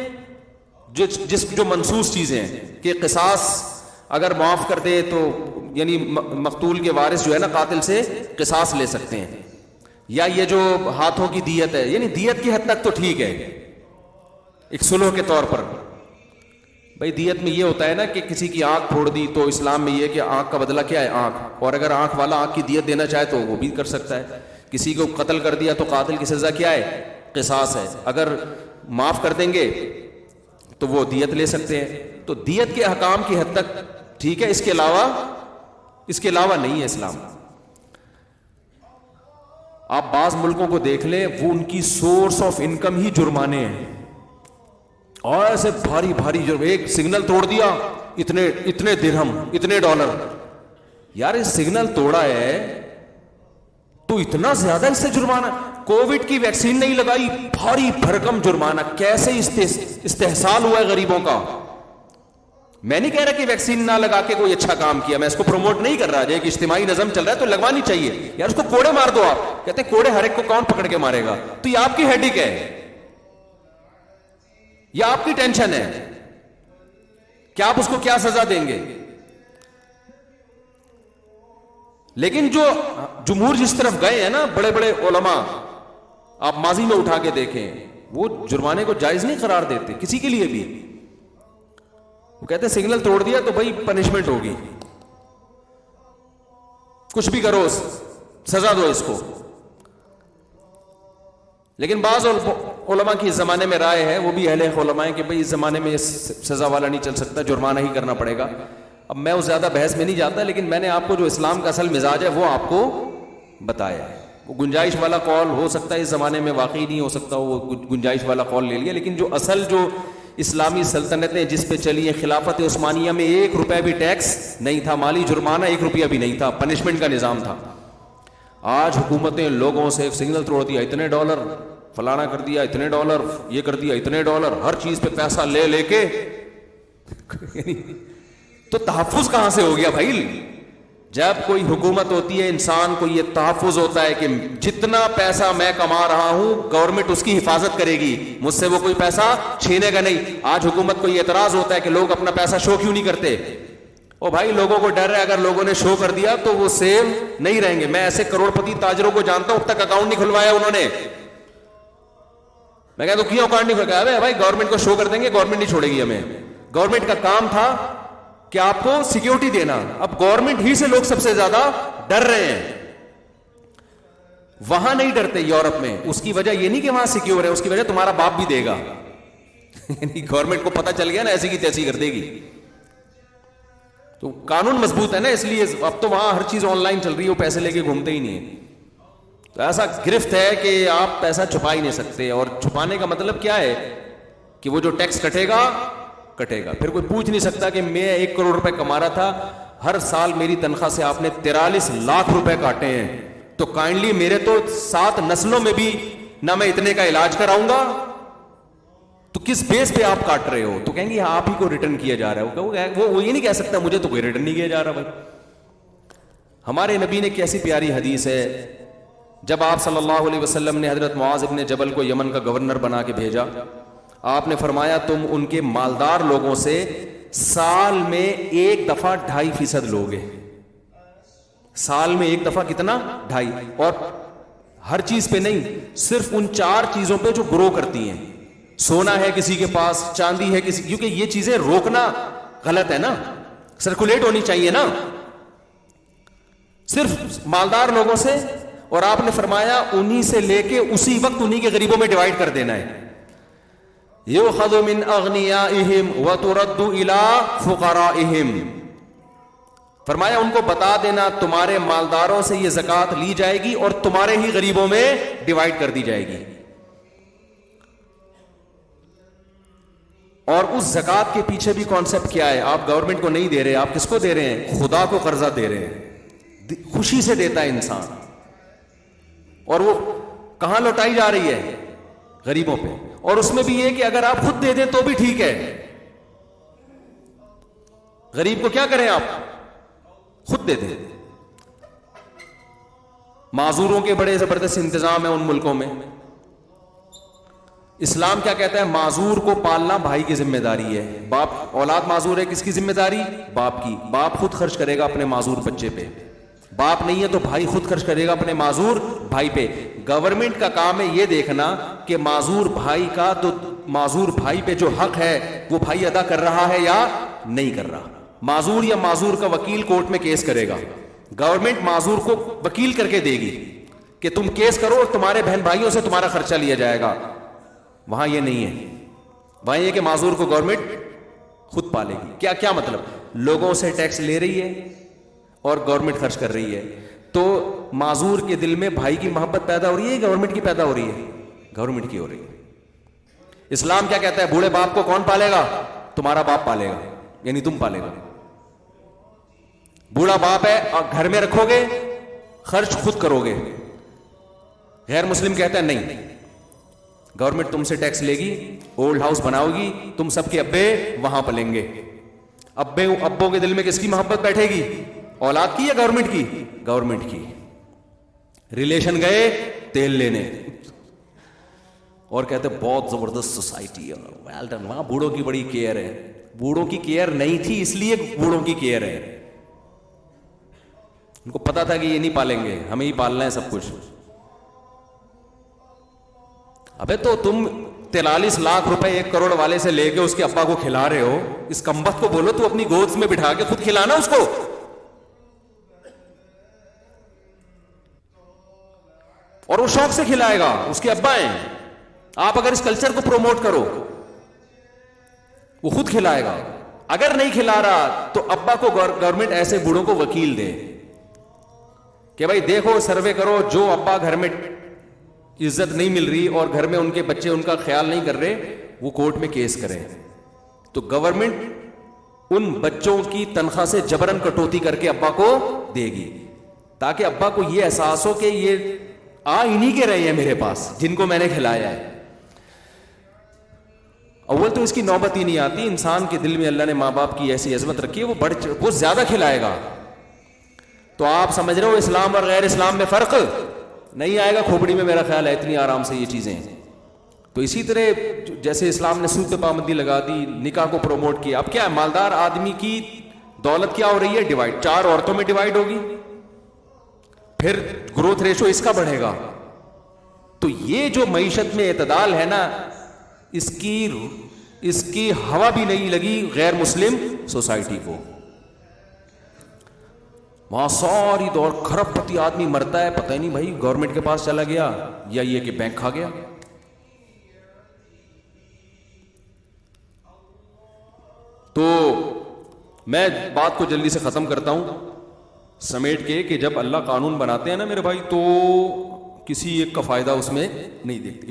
جو منصوص چیزیں ہیں کہ قصاص اگر معاف کر دے تو یعنی مقتول کے وارث جو ہے نا قاتل سے قصاص لے سکتے ہیں، یا یہ جو ہاتھوں کی دیت ہے، یعنی دیت کی حد تک تو ٹھیک ہے ایک صلح کے طور پر۔ بھائی دیت میں یہ ہوتا ہے نا کہ کسی کی آنکھ پھوڑ دی تو اسلام میں یہ کہ آنکھ کا بدلہ کیا ہے؟ آنکھ، اور اگر آنکھ والا آنکھ کی دیت دینا چاہے تو وہ بھی کر سکتا ہے۔ کسی کو قتل کر دیا تو قاتل کی سزا کیا ہے؟ قصاص ہے، اگر معاف کر دیں گے تو وہ دیت لے سکتے ہیں۔ تو دیت کے احکام کی حد تک ٹھیک ہے، اس کے علاوہ نہیں ہے اسلام۔ آپ بعض ملکوں کو دیکھ لیں، وہ ان کی سورس آف انکم ہی جرمانے ہیں، اور ایسے بھاری بھاری جرم، ایک سگنل توڑ دیا اتنے درہم، اتنے ڈالر۔ یار اس سگنل توڑا ہے تو اتنا زیادہ اس سے جرمانہ، کووڈ کی ویکسین نہیں لگائی، بھاری بھرکم جرمانہ۔ کیسے استحصال ہوا ہے غریبوں کا۔ میں نہیں کہہ رہا کہ ویکسین نہ لگا کے کوئی اچھا کام کیا، میں اس کو پروموٹ نہیں کر رہا، جو ایک اجتماعی نظم چل رہا ہے تو لگوانی چاہیے یار، اس کو کوڑے مار دو۔ آپ کہتے ہیں کوڑے ہر ایک کو کون پکڑ کے مارے گا؟ تو یہ آپ کی ہیڈک ہے، یہ آپ کی ٹینشن ہے کہ آپ اس کو کیا سزا دیں گے۔ لیکن جو جمہور جس طرف گئے ہیں نا بڑے بڑے علماء، آپ ماضی میں اٹھا کے دیکھیں، وہ جرمانے کو جائز نہیں قرار دیتے کسی کے لیے بھی۔ وہ کہتے ہیں سگنل توڑ دیا تو بھائی پنشمنٹ ہوگی، کچھ بھی کرو سزا دو اس کو۔ لیکن بعض علماء کی اس زمانے میں رائے ہے، وہ بھی اہل علماء ہیں، کہ بھائی اس زمانے میں سزا والا نہیں چل سکتا، جرمانہ ہی کرنا پڑے گا۔ اب میں اس زیادہ بحث میں نہیں جاتا، لیکن میں نے آپ کو جو اسلام کا اصل مزاج ہے وہ آپ کو بتایا ہے۔ وہ گنجائش والا قول ہو سکتا ہے اس زمانے میں واقعی نہیں ہو سکتا، وہ گنجائش والا قول لے لیا، لیکن جو اصل جو اسلامی سلطنتیں جس پہ چلی ہیں، خلافت عثمانیہ میں 1 روپے بھی ٹیکس نہیں تھا، مالی جرمانہ 1 روپیہ بھی نہیں تھا، پنشمنٹ کا نظام تھا۔ آج حکومتیں لوگوں سے ایک سگنل توڑ دیا اتنے ڈالر، فلانا کر دیا اتنے ڈالر، یہ کر دیا اتنے ڈالر، ہر چیز پہ پیسہ لے لے کے تو تحفظ کہاں سے ہو گیا بھائی؟ جب کوئی حکومت ہوتی ہے، انسان کو یہ تحفظ ہوتا ہے کہ جتنا پیسہ میں کما رہا ہوں گورنمنٹ اس کی حفاظت کرے گی، مجھ سے وہ کوئی پیسہ چھینے گا نہیں۔ آج حکومت کو یہ اعتراض ہوتا ہے کہ لوگ اپنا پیسہ شو کیوں نہیں کرتے؟ او بھائی لوگوں کو ڈر ہے، اگر لوگوں نے شو کر دیا تو وہ سیو نہیں رہیں گے۔ میں ایسے کروڑ پتی تاجروں کو جانتا ہوں، اب تک اکاؤنٹ نہیں کھلوایا انہوں نے۔ میں کہتا ہوں کیوں اکاؤنٹ نہیں کھلوایا؟ بھائی گورنمنٹ کو شو کر دیں گے، گورنمنٹ نہیں چھوڑے گی ہمیں۔ گورنمنٹ کا کام تھا کہ آپ کو سیکیورٹی دینا، اب گورنمنٹ ہی سے لوگ سب سے زیادہ ڈر رہے ہیں۔ وہاں نہیں ڈرتے یورپ میں، اس کی وجہ یہ نہیں کہ وہاں سیکیور ہے، اس کی وجہ تمہارا باپ بھی دے گا یعنی گورنمنٹ کو پتہ چل گیا نا، ایسی کی تیسی کر دے گی، تو قانون مضبوط ہے نا، اس لیے اب تو وہاں ہر چیز آن لائن چل رہی ہے، وہ پیسے لے کے گھومتے ہی نہیں ہیں۔ تو ایسا گرفت ہے کہ آپ پیسہ چھپا ہی نہیں سکتے، اور چھپانے کا مطلب کیا ہے کہ وہ جو ٹیکس کٹے گا، پھر کوئی پوچھ نہیں سکتا کہ میں 1 کروڑ روپے کما رہا تھا، ہر سال میری تنخواہ سے آپ نے 43 لاکھ روپے کاٹے ہیں، تو کائنڈلی میرے تو 7 نسلوں میں بھی نہ میں اتنے کا علاج کراؤں گا، تو کس بیس پہ آپ کاٹ رہے ہو؟ تو کہیں گے آپ ہی کو ریٹرن کیا جا رہا ہے۔ وہ یہ نہیں کہہ سکتا مجھے تو کوئی ریٹرن نہیں کیا جا رہا۔ بھائی ہمارے نبی نے کیسی پیاری حدیث ہے، جب آپ صلی اللہ علیہ وسلم نے حضرت معاذ ابن جبل کو یمن کا گورنر بنا کے بھیجا، آپ نے فرمایا تم ان کے مالدار لوگوں سے سال میں 1 دفعہ 2.5% لوگے، سال میں 1 دفعہ کتنا؟ 2.5، اور ہر چیز پہ نہیں، صرف ان 4 چیزوں پہ جو گرو کرتی ہیں، سونا ہے کسی کے پاس, چاندی ہے کسی, کیونکہ یہ چیزیں روکنا غلط ہے نا, سرکولیٹ ہونی چاہیے نا, صرف مالدار لوگوں سے, اور آپ نے فرمایا انہی سے لے کے اسی وقت انہی کے غریبوں میں ڈیوائڈ کر دینا ہے. یؤخذ من اغنیائہم وترد الی فقرائہم, فرمایا ان کو بتا دینا تمہارے مالداروں سے یہ زکوٰۃ لی جائے گی اور تمہارے ہی غریبوں میں ڈیوائڈ کر دی جائے گی. اور اس زکوٰۃ کے پیچھے بھی کانسیپٹ کیا ہے؟ آپ گورنمنٹ کو نہیں دے رہے, آپ کس کو دے رہے ہیں؟ خدا کو قرضہ دے رہے ہیں. خوشی سے دیتا ہے انسان, اور وہ کہاں لوٹائی جا رہی ہے؟ غریبوں پہ. اور اس میں بھی یہ کہ اگر آپ خود دے دیں تو بھی ٹھیک ہے, غریب کو کیا کریں, آپ خود دے دیں. معذوروں کے بڑے زبردست انتظام ہیں ان ملکوں میں. اسلام کیا کہتا ہے؟ معذور کو پالنا بھائی کی ذمہ داری ہے. باپ, اولاد معذور ہے, کس کی ذمہ داری؟ باپ کی. باپ خود خرچ کرے گا اپنے معذور بچے پہ. باپ نہیں ہے تو بھائی خود خرچ کرے گا اپنے معذور بھائی پہ. گورنمنٹ کا کام ہے یہ دیکھنا کہ معذور بھائی کا, تو معذور بھائی پہ جو حق ہے وہ بھائی ادا کر رہا ہے یا نہیں کر رہا. معذور یا معذور کا وکیل کورٹ میں کیس کرے گا, گورنمنٹ معذور کو وکیل کر کے دے گی کہ تم کیس کرو اور تمہارے بہن بھائیوں سے تمہارا خرچہ لیا جائے گا. وہاں یہ نہیں ہے, وہاں یہ کہ معذور کو گورنمنٹ خود پالے گی. کیا کیا مطلب؟ لوگوں سے ٹیکس لے رہی ہے اور گورنمنٹ خرچ کر رہی ہے, تو معذور کے دل میں بھائی کی محبت پیدا ہو رہی ہے, گورنمنٹ کی پیدا ہو رہی ہے, گورنمنٹ کی ہو رہی ہے. اسلام کیا کہتا ہے؟ بوڑھے باپ کو کون پالے گا؟ تمہارا باپ پالے گا, یعنی تم پالے گا. بوڑھا باپ ہے, گھر میں رکھو گے, خرچ خود کرو گے. غیر مسلم کہتا ہے نہیں, گورنمنٹ تم سے ٹیکس لے گی, اولڈ ہاؤس بناؤ گی, تم سب کے ابے وہاں پلیں گے. ابوں کے دل میں کس کی محبت بیٹھے گی؟ اولاد کی یا گورنمنٹ کی؟ گورنمنٹ کی. ریلیشن گئے تیل لینے, اور کہتے بہت زبردست سوسائٹی ہے, ویل ڈن. وہاں بوڑھوں کی بڑی کیئر ہے. بوڑھوں کی کیئر نہیں تھی اس لیے بوڑھوں کی کیئر ہے. ان کو پتا تھا کہ یہ نہیں پالیں گے, ہمیں ہی پالنا ہے سب کچھ. ابے تو تم 43 لاکھ روپے 1 کروڑ والے سے لے کے اس کے ابا کو کھلا رہے ہو, اس کمبخت کو بولو تو اپنی گود میں بٹھا کے خود کھلانا اس کو. اور وہ شوق سے کھلائے گا, اس کے ابا ہیں. آپ اگر اس کلچر کو پروموٹ کرو, وہ خود کھلائے گا. اگر نہیں کھلا رہا تو ابا کو گورنمنٹ ایسے بوڑھوں کو وکیل دے کہ بھائی دیکھو, سروے کرو, جو ابا گھر میں عزت نہیں مل رہی اور گھر میں ان کے بچے ان کا خیال نہیں کر رہے, وہ کورٹ میں کیس کریں. تو گورنمنٹ ان بچوں کی تنخواہ سے جبرن کٹوتی کر کے ابا کو دے گی, تاکہ ابا کو یہ احساس ہو کہ یہ انہی کے رہے ہیں میرے پاس جن کو میں نے کھلایا ہے. اول تو اس کی نوبت ہی نہیں آتی. انسان کے دل میں اللہ نے ماں باپ کی ایسی عظمت رکھی ہے, وہ زیادہ کھلائے گا. تو آپ سمجھ رہے ہو اسلام اور غیر اسلام میں فرق نہیں آئے گا کھوپڑی میں, میرا خیال ہے اتنی آرام سے یہ چیزیں ہیں. تو اسی طرح جیسے اسلام نے سود پہ پابندی لگا دی, نکاح کو پروموٹ کیا. اب کیا ہے, مالدار آدمی کی دولت کیا ہو رہی ہے؟ ڈیوائڈ. 4 عورتوں میں ڈیوائڈ ہوگی, پھر گروتھ ریشو اس کا بڑھے گا. تو یہ جو معیشت میں اعتدال ہے نا, اس کی ہوا بھی نہیں لگی غیر مسلم سوسائٹی کو. وہاں ساری دور کھرب پتی آدمی مرتا ہے, پتہ ہی نہیں بھائی گورنمنٹ کے پاس چلا گیا یا یہ کہ بینک کھا گیا. تو میں بات کو جلدی سے ختم کرتا ہوں سمیٹ کے, کہ جب اللہ قانون بناتے ہیں نا میرے بھائی, تو کسی ایک کا فائدہ اس میں نہیں دیکھتے,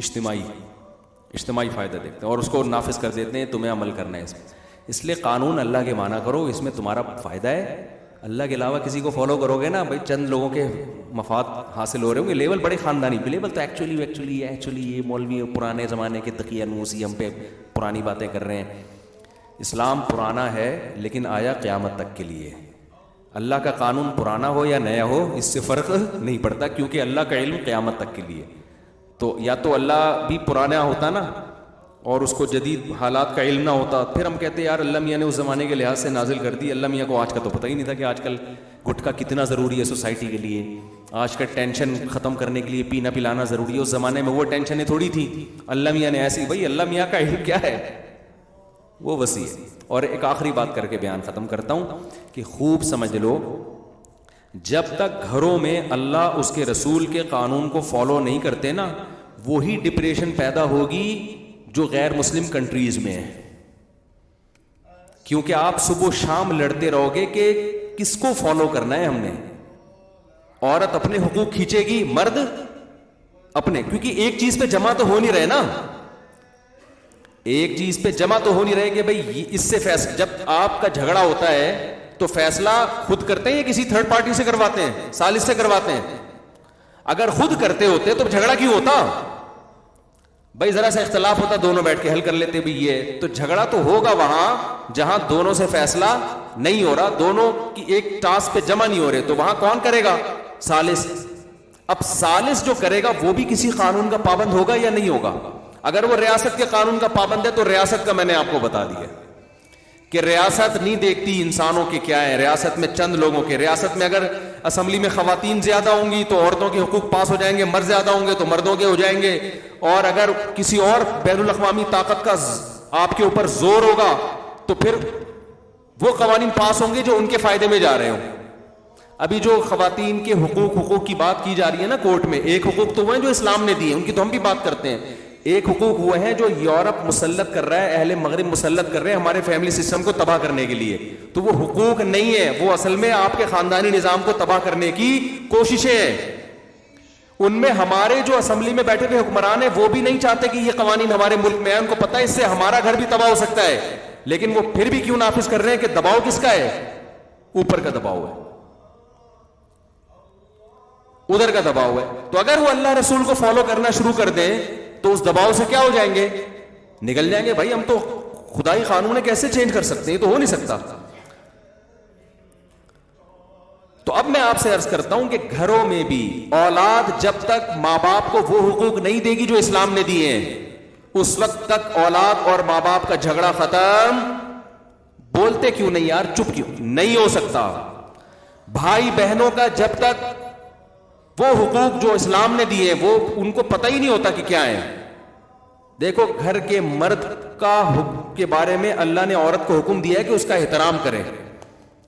اجتماعی فائدہ دیکھتے ہیں اور اس کو نافذ کر دیتے ہیں, تمہیں عمل کرنا ہے اس میں. اس لیے قانون اللہ کے مانا کرو, اس میں تمہارا فائدہ ہے. اللہ کے علاوہ کسی کو فالو کرو گے نا بھائی, چند لوگوں کے مفاد حاصل ہو رہے ہوں گے. لیول بڑے خاندانی, لیول تو ایکچولی یہ مولوی پرانے زمانے کے تقیہ نوسی ہم پہ پرانی باتیں کر رہے ہیں. اسلام پرانا ہے لیکن آیا قیامت تک کے لیے. اللہ کا قانون پرانا ہو یا نیا ہو اس سے فرق نہیں پڑتا, کیونکہ اللہ کا علم قیامت تک کے لیے. تو یا تو اللہ بھی پرانا ہوتا نا اور اس کو جدید حالات کا علم نہ ہوتا, پھر ہم کہتے ہیں یار اللہ میاں نے اس زمانے کے لحاظ سے نازل کر دی, اللہ میاں کو آج کا تو پتہ ہی نہیں تھا کہ آج کل گٹکا کتنا ضروری ہے سوسائٹی کے لیے, آج کا ٹینشن ختم کرنے کے لیے پینا پلانا ضروری ہے. اس زمانے میں وہ ٹینشنیں تھوڑی تھیں. اللہ میاں نے ایسی, بھائی اللہ میاں کا علم کیا ہے, وہ وسیع ہے. اور ایک آخری بات کر کے بیان ختم کرتا ہوں کہ خوب سمجھ لو, جب تک گھروں میں اللہ اس کے رسول کے قانون کو فالو نہیں کرتے نا, وہی ڈپریشن پیدا ہوگی جو غیر مسلم کنٹریز میں ہے. کیونکہ آپ صبح و شام لڑتے رہو گے کہ کس کو فالو کرنا ہے ہم نے. عورت اپنے حقوق کھینچے گی, مرد اپنے, کیونکہ ایک چیز پہ جمع تو ہو نہیں رہے نا, ایک چیز پہ جمع تو ہو نہیں رہے کہ بھائی اس سے فیصلہ, جب آپ کا جھگڑا ہوتا ہے تو فیصلہ خود کرتے ہیں یا کسی تھرڈ پارٹی سے کرواتے ہیں, ثالث سے کرواتے ہیں. اگر خود کرتے ہوتے تو جھگڑا کیوں ہوتا بھائی؟ ذرا سا اختلاف ہوتا, دونوں بیٹھ کے حل کر لیتے بھی. یہ تو جھگڑا تو ہوگا وہاں جہاں دونوں سے فیصلہ نہیں ہو رہا, دونوں کی ایک ٹاسک پہ جمع نہیں ہو رہے, تو وہاں کون کرے گا؟ ثالث. اب ثالث جو کرے گا وہ بھی کسی قانون کا پابند ہوگا یا نہیں ہوگا؟ اگر وہ ریاست کے قانون کا پابند ہے تو ریاست کا میں نے آپ کو بتا دیا کہ ریاست نہیں دیکھتی انسانوں کے کیا ہے, ریاست میں چند لوگوں کے. ریاست میں اگر اسمبلی میں خواتین زیادہ ہوں گی تو عورتوں کے حقوق پاس ہو جائیں گے, مرد زیادہ ہوں گے تو مردوں کے ہو جائیں گے. اور اگر کسی اور بین الاقوامی طاقت کا آپ کے اوپر زور ہوگا تو پھر وہ قوانین پاس ہوں گے جو ان کے فائدے میں جا رہے ہوں. ابھی جو خواتین کے حقوق کی بات کی جا رہی ہے نا کورٹ میں, ایک حقوق تو وہ ہیں جو اسلام نے دیے, ان کی تو ہم بھی بات کرتے ہیں. ایک حقوق وہ ہیں جو یورپ مسلط کر رہا ہے, اہل مغرب مسلط کر رہے ہیں ہمارے فیملی سسٹم کو تباہ کرنے کے لیے. تو وہ حقوق نہیں ہے, وہ اصل میں آپ کے خاندانی نظام کو تباہ کرنے کی کوششیں ہیں. ان میں ہمارے جو اسمبلی میں بیٹھے ہوئے حکمران ہیں وہ بھی نہیں چاہتے کہ یہ قوانین ہمارے ملک میں ہیں. ان کو پتہ ہے اس سے ہمارا گھر بھی تباہ ہو سکتا ہے, لیکن وہ پھر بھی کیوں نافذ کر رہے ہیں کہ دباؤ کس کا ہے؟ اوپر کا دباؤ ہے, ادھر کا دباؤ ہے. تو اگر وہ اللہ رسول کو فالو کرنا شروع کر دیں تو اس دباؤ سے کیا ہو جائیں گے؟ نکل جائیں گے. بھائی ہم تو خدائی قانون کیسے چینج کر سکتے ہیں, یہ تو ہو نہیں سکتا. تو اب میں آپ سے عرض کرتا ہوں کہ گھروں میں بھی اولاد جب تک ماں باپ کو وہ حقوق نہیں دے گی جو اسلام نے دیے ہیں, اس وقت تک اولاد اور ماں باپ کا جھگڑا ختم. بولتے کیوں نہیں یار, چپ کیوں نہیں ہو سکتا؟ بھائی بہنوں کا جب تک وہ حقوق جو اسلام نے دیے وہ ان کو پتہ ہی نہیں ہوتا کہ کیا ہے. دیکھو گھر کے مرد کا کے بارے میں اللہ نے عورت کو حکم دیا ہے کہ اس کا احترام کرے.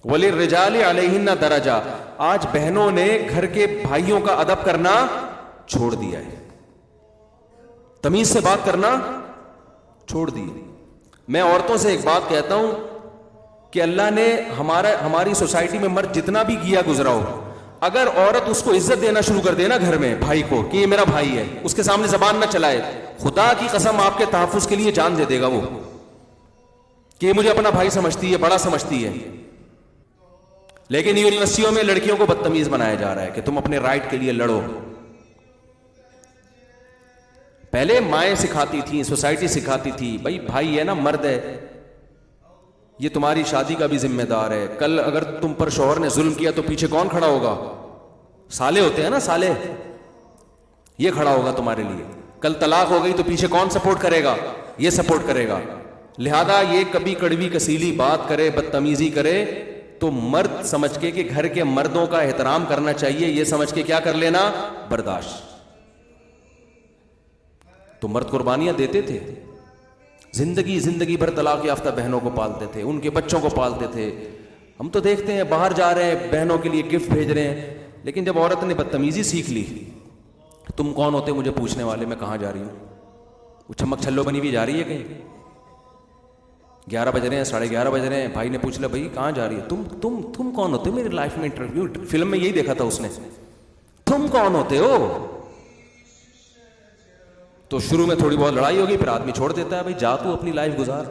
وَلِلرِّجَالِ عَلَيْهِنَّ دَرَجَةٌ. آج بہنوں نے گھر کے بھائیوں کا ادب کرنا چھوڑ دیا ہے, تمیز سے بات کرنا چھوڑ دی. میں عورتوں سے ایک بات کہتا ہوں کہ اللہ نے ہماری سوسائٹی میں مرد جتنا بھی گیا گزرا ہو, اگر عورت اس کو عزت دینا شروع کر دے نا گھر میں بھائی کو کہ یہ میرا بھائی ہے, اس کے سامنے زبان نہ چلائے, خدا کی قسم آپ کے تحفظ کے لیے جان دے دے گا وہ کہ یہ مجھے اپنا بھائی سمجھتی ہے, بڑا سمجھتی ہے. لیکن یونیورسٹیوں میں لڑکیوں کو بدتمیز بنایا جا رہا ہے کہ تم اپنے رائٹ کے لیے لڑو. پہلے مائیں سکھاتی تھیں, سوسائٹی سکھاتی تھی, بھائی بھائی ہے نا, مرد ہے, یہ تمہاری شادی کا بھی ذمہ دار ہے. کل اگر تم پر شوہر نے ظلم کیا تو پیچھے کون کھڑا ہوگا؟ سالے ہوتے ہیں نا, سالے, یہ کھڑا ہوگا تمہارے لیے. کل طلاق ہو گئی تو پیچھے کون سپورٹ کرے گا؟ یہ سپورٹ کرے گا. لہذا یہ کبھی کڑوی کسیلی بات کرے, بدتمیزی کرے تو مرد سمجھ کے کہ گھر کے مردوں کا احترام کرنا چاہیے, یہ سمجھ کے کیا کر لینا؟ برداشت. تو مرد قربانیاں دیتے تھے, زندگی بھر طلاق یافتہ بہنوں کو پالتے تھے, ان کے بچوں کو پالتے تھے. ہم تو دیکھتے ہیں باہر جا رہے ہیں بہنوں کے لیے گفٹ بھیج رہے ہیں, لیکن جب عورت نے بدتمیزی سیکھ لی, تم کون ہوتے مجھے پوچھنے والے, میں کہاں جا رہی ہوں, وہ چھمک چھلو بنی ہوئی جا رہی ہے کہیں, 11 بج رہے ہیں, 11:30 بج رہے ہیں, بھائی نے پوچھ لیا بھائی کہاں جا رہی ہے, تم کون ہوتے ہو میری لائف میں؟ انٹرویو فلم میں یہی دیکھا تھا اس نے, تم کون ہوتے ہو. تو شروع میں تھوڑی بہت لڑائی ہوگی, پھر آدمی چھوڑ دیتا ہے, بھائی جا تو اپنی لائف گزار.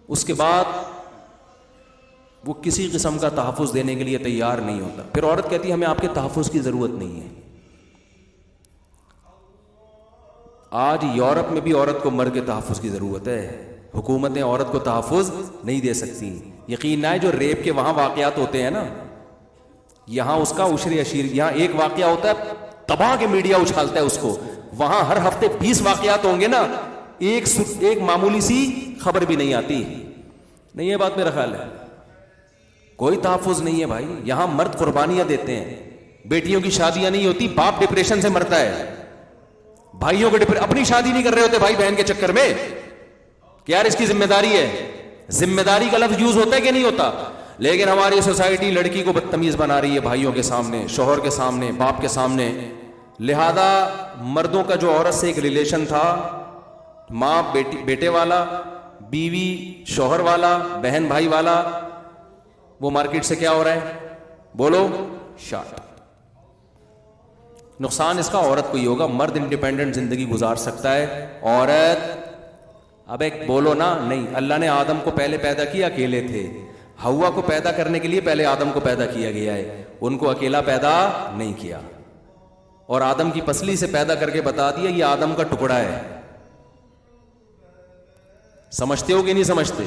اس کے بعد وہ کسی قسم کا تحفظ دینے کے لیے تیار نہیں ہوتا. پھر عورت کہتی ہے ہمیں آپ کے تحفظ کی ضرورت نہیں ہے. آج یورپ میں بھی عورت کو مرد کے تحفظ کی ضرورت ہے, حکومتیں عورت کو تحفظ نہیں دے سکتی. یقین نہ ہے جو ریپ کے وہاں واقعات ہوتے ہیں نا, یہاں اس کا عشر عشیر, یہاں ایک واقعہ ہوتا ہے تباہ کے میڈیا اچھالتا ہے اس کو, وہاں ہر ہفتے 20 واقعات ہوں گے نا, ایک معمولی سی خبر بھی نہیں آتی. نہیں یہ بات میرا خیال ہے. کوئی تحفظ نہیں ہے بھائی. یہاں مرد قربانیاں دیتے ہیں, بیٹیوں کی شادیاں نہیں ہوتی, باپ ڈپریشن سے مرتا ہے, بھائیوں کو اپنی شادی نہیں کر رہے ہوتے بھائی بہن کے چکر میں کہ یار اس کی ذمہ داری ہے. ذمہ داری کا لفظ یوز ہوتا ہے کہ نہیں ہوتا؟ لیکن ہماری سوسائٹی لڑکی کو بدتمیز بنا رہی ہے بھائیوں کے سامنے, شوہر کے سامنے, باپ کے سامنے. لہذا مردوں کا جو عورت سے ایک ریلیشن تھا, ماں بیٹے والا, بیوی شوہر والا, بہن بھائی والا, وہ مارکیٹ سے کیا ہو رہا ہے؟ بولو, شارٹ. نقصان اس کا عورت کو ہی ہوگا. مرد انڈیپینڈنٹ زندگی گزار سکتا ہے, عورت اب ایک بولو نا, نہیں. اللہ نے آدم کو پہلے پیدا کیا, اکیلے تھے. ہوا کو پیدا کرنے کے لیے پہلے آدم کو پیدا کیا گیا ہے, ان کو اکیلا پیدا نہیں کیا. اور آدم کی پسلی سے پیدا کر کے بتا دیا یہ آدم کا ٹکڑا ہے. سمجھتے ہو کہ نہیں سمجھتے؟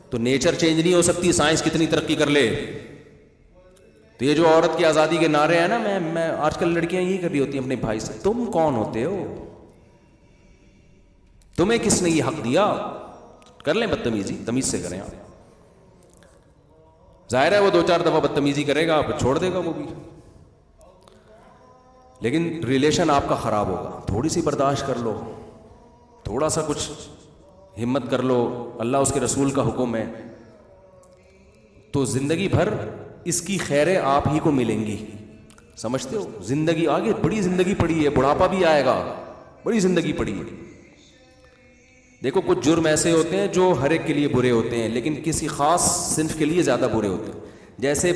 تو نیچر چینج نہیں ہو سکتی, سائنس کتنی ترقی کر لے. تو یہ جو عورت کی آزادی کے نعرے ہیں نا, میں آج کل لڑکیاں یہی کر رہی ہوتی ہیں اپنے بھائی سے, تم کون ہوتے ہو؟ تمہیں کس نے یہ حق دیا؟ کر لیں بدتمیزی, تمیز سے کریں آپ. ظاہر ہے وہ 2-4 دفعہ بدتمیزی کرے گا, آپ چھوڑ دے گا وہ بھی, لیکن ریلیشن آپ کا خراب ہوگا. تھوڑی سی برداشت کر لو, تھوڑا سا کچھ ہمت کر لو, اللہ اس کے رسول کا حکم ہے, تو زندگی بھر اس کی خیریں آپ ہی کو ملیں گی. سمجھتے ہو؟ زندگی آگے بڑی زندگی پڑی ہے, بڑھاپا بھی آئے گا, بڑی زندگی پڑی ہے. دیکھو کچھ جرم ایسے ہوتے ہیں جو ہر ایک کے لیے برے ہوتے ہیں, لیکن کسی خاص صنف کے لیے زیادہ برے ہوتے ہیں. جیسے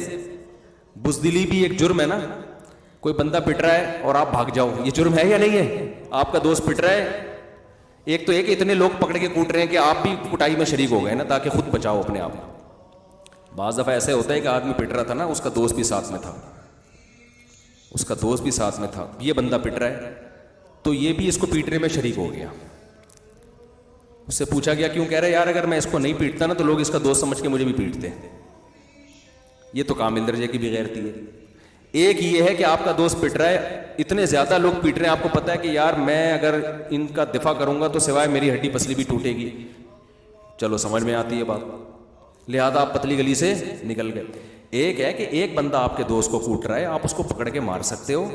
بزدلی بھی ایک جرم ہے نا. کوئی بندہ پٹ رہا ہے اور آپ بھاگ جاؤ, یہ جرم ہے یا نہیں ہے؟ آپ کا دوست پٹ رہا ہے, ایک تو ایک اتنے لوگ پکڑ کے کوٹ رہے ہیں کہ آپ بھی کٹائی میں شریک ہو گئے نا, تاکہ خود بچاؤ اپنے آپ. بعض دفعہ ایسے ہوتا ہے کہ آدمی پٹ رہا تھا نا, اس کا دوست بھی ساتھ میں تھا, اس کا دوست بھی ساتھ میں تھا. یہ بندہ پٹ رہا ہے تو یہ بھی اس کو پیٹنے میں شریک ہو گیا. اس سے پوچھا گیا کیوں؟ کہہ رہے یار اگر میں اس کو نہیں پیٹتا نا تو لوگ اس کا دوست سمجھ کے مجھے بھی پیٹتے. یہ تو کامل درجے کی بے غیرتی ہے. ایک یہ ہے کہ آپ کا دوست پٹ رہا ہے, اتنے زیادہ لوگ پیٹ رہے ہیں, آپ کو پتا ہے کہ یار میں اگر ان کا دفاع کروں گا تو سوائے میری ہڈی پسلی بھی ٹوٹے گی. چلو سمجھ میں آتی ہے بات, لہذا آپ پتلی گلی سے نکل گئے. ایک ہے کہ ایک بندہ آپ کے دوست کو کوٹ رہا ہے, آپ اس کو پکڑ کے مار سکتے ہو,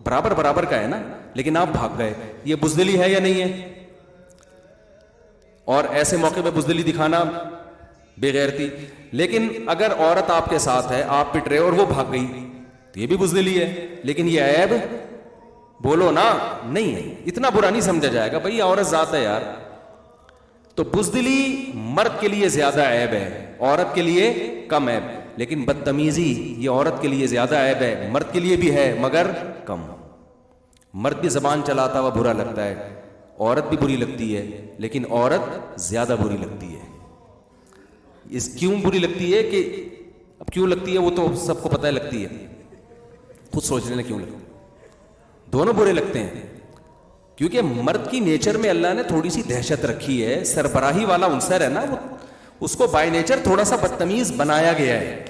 برابر برابر کا ہے نا, لیکن آپ بھاگ گئے. یہ بزدلی ہے یا نہیں ہے؟ اور ایسے موقع پہ بزدلی دکھانا بے غیرتی. لیکن اگر عورت آپ کے ساتھ ہے, آپ پٹ رہے اور وہ بھاگ گئی تو یہ بھی بزدلی ہے, لیکن یہ عیب بولو نا نہیں ہے, اتنا برا نہیں سمجھا جائے گا. بھائی عورت ذات ہے یار. تو بزدلی مرد کے لیے زیادہ عیب ہے, عورت کے لیے کم عیب. لیکن بدتمیزی یہ عورت کے لیے زیادہ عیب ہے, مرد کے لیے بھی ہے مگر کم. مرد بھی زبان چلاتا ہوا برا لگتا ہے, عورت بھی بری لگتی ہے, لیکن عورت زیادہ بری لگتی ہے. اس کیوں بری لگتی ہے کہ اب کیوں لگتی ہے وہ تو سب کو پتہ ہے لگتی ہے, خود سوچ لینا کیوں لگتی. دونوں برے لگتے ہیں کیونکہ مرد کی نیچر میں اللہ نے تھوڑی سی دہشت رکھی ہے, سربراہی والا عنصر ہے نا وہ, اس کو بائی نیچر تھوڑا سا بدتمیز بنایا گیا ہے.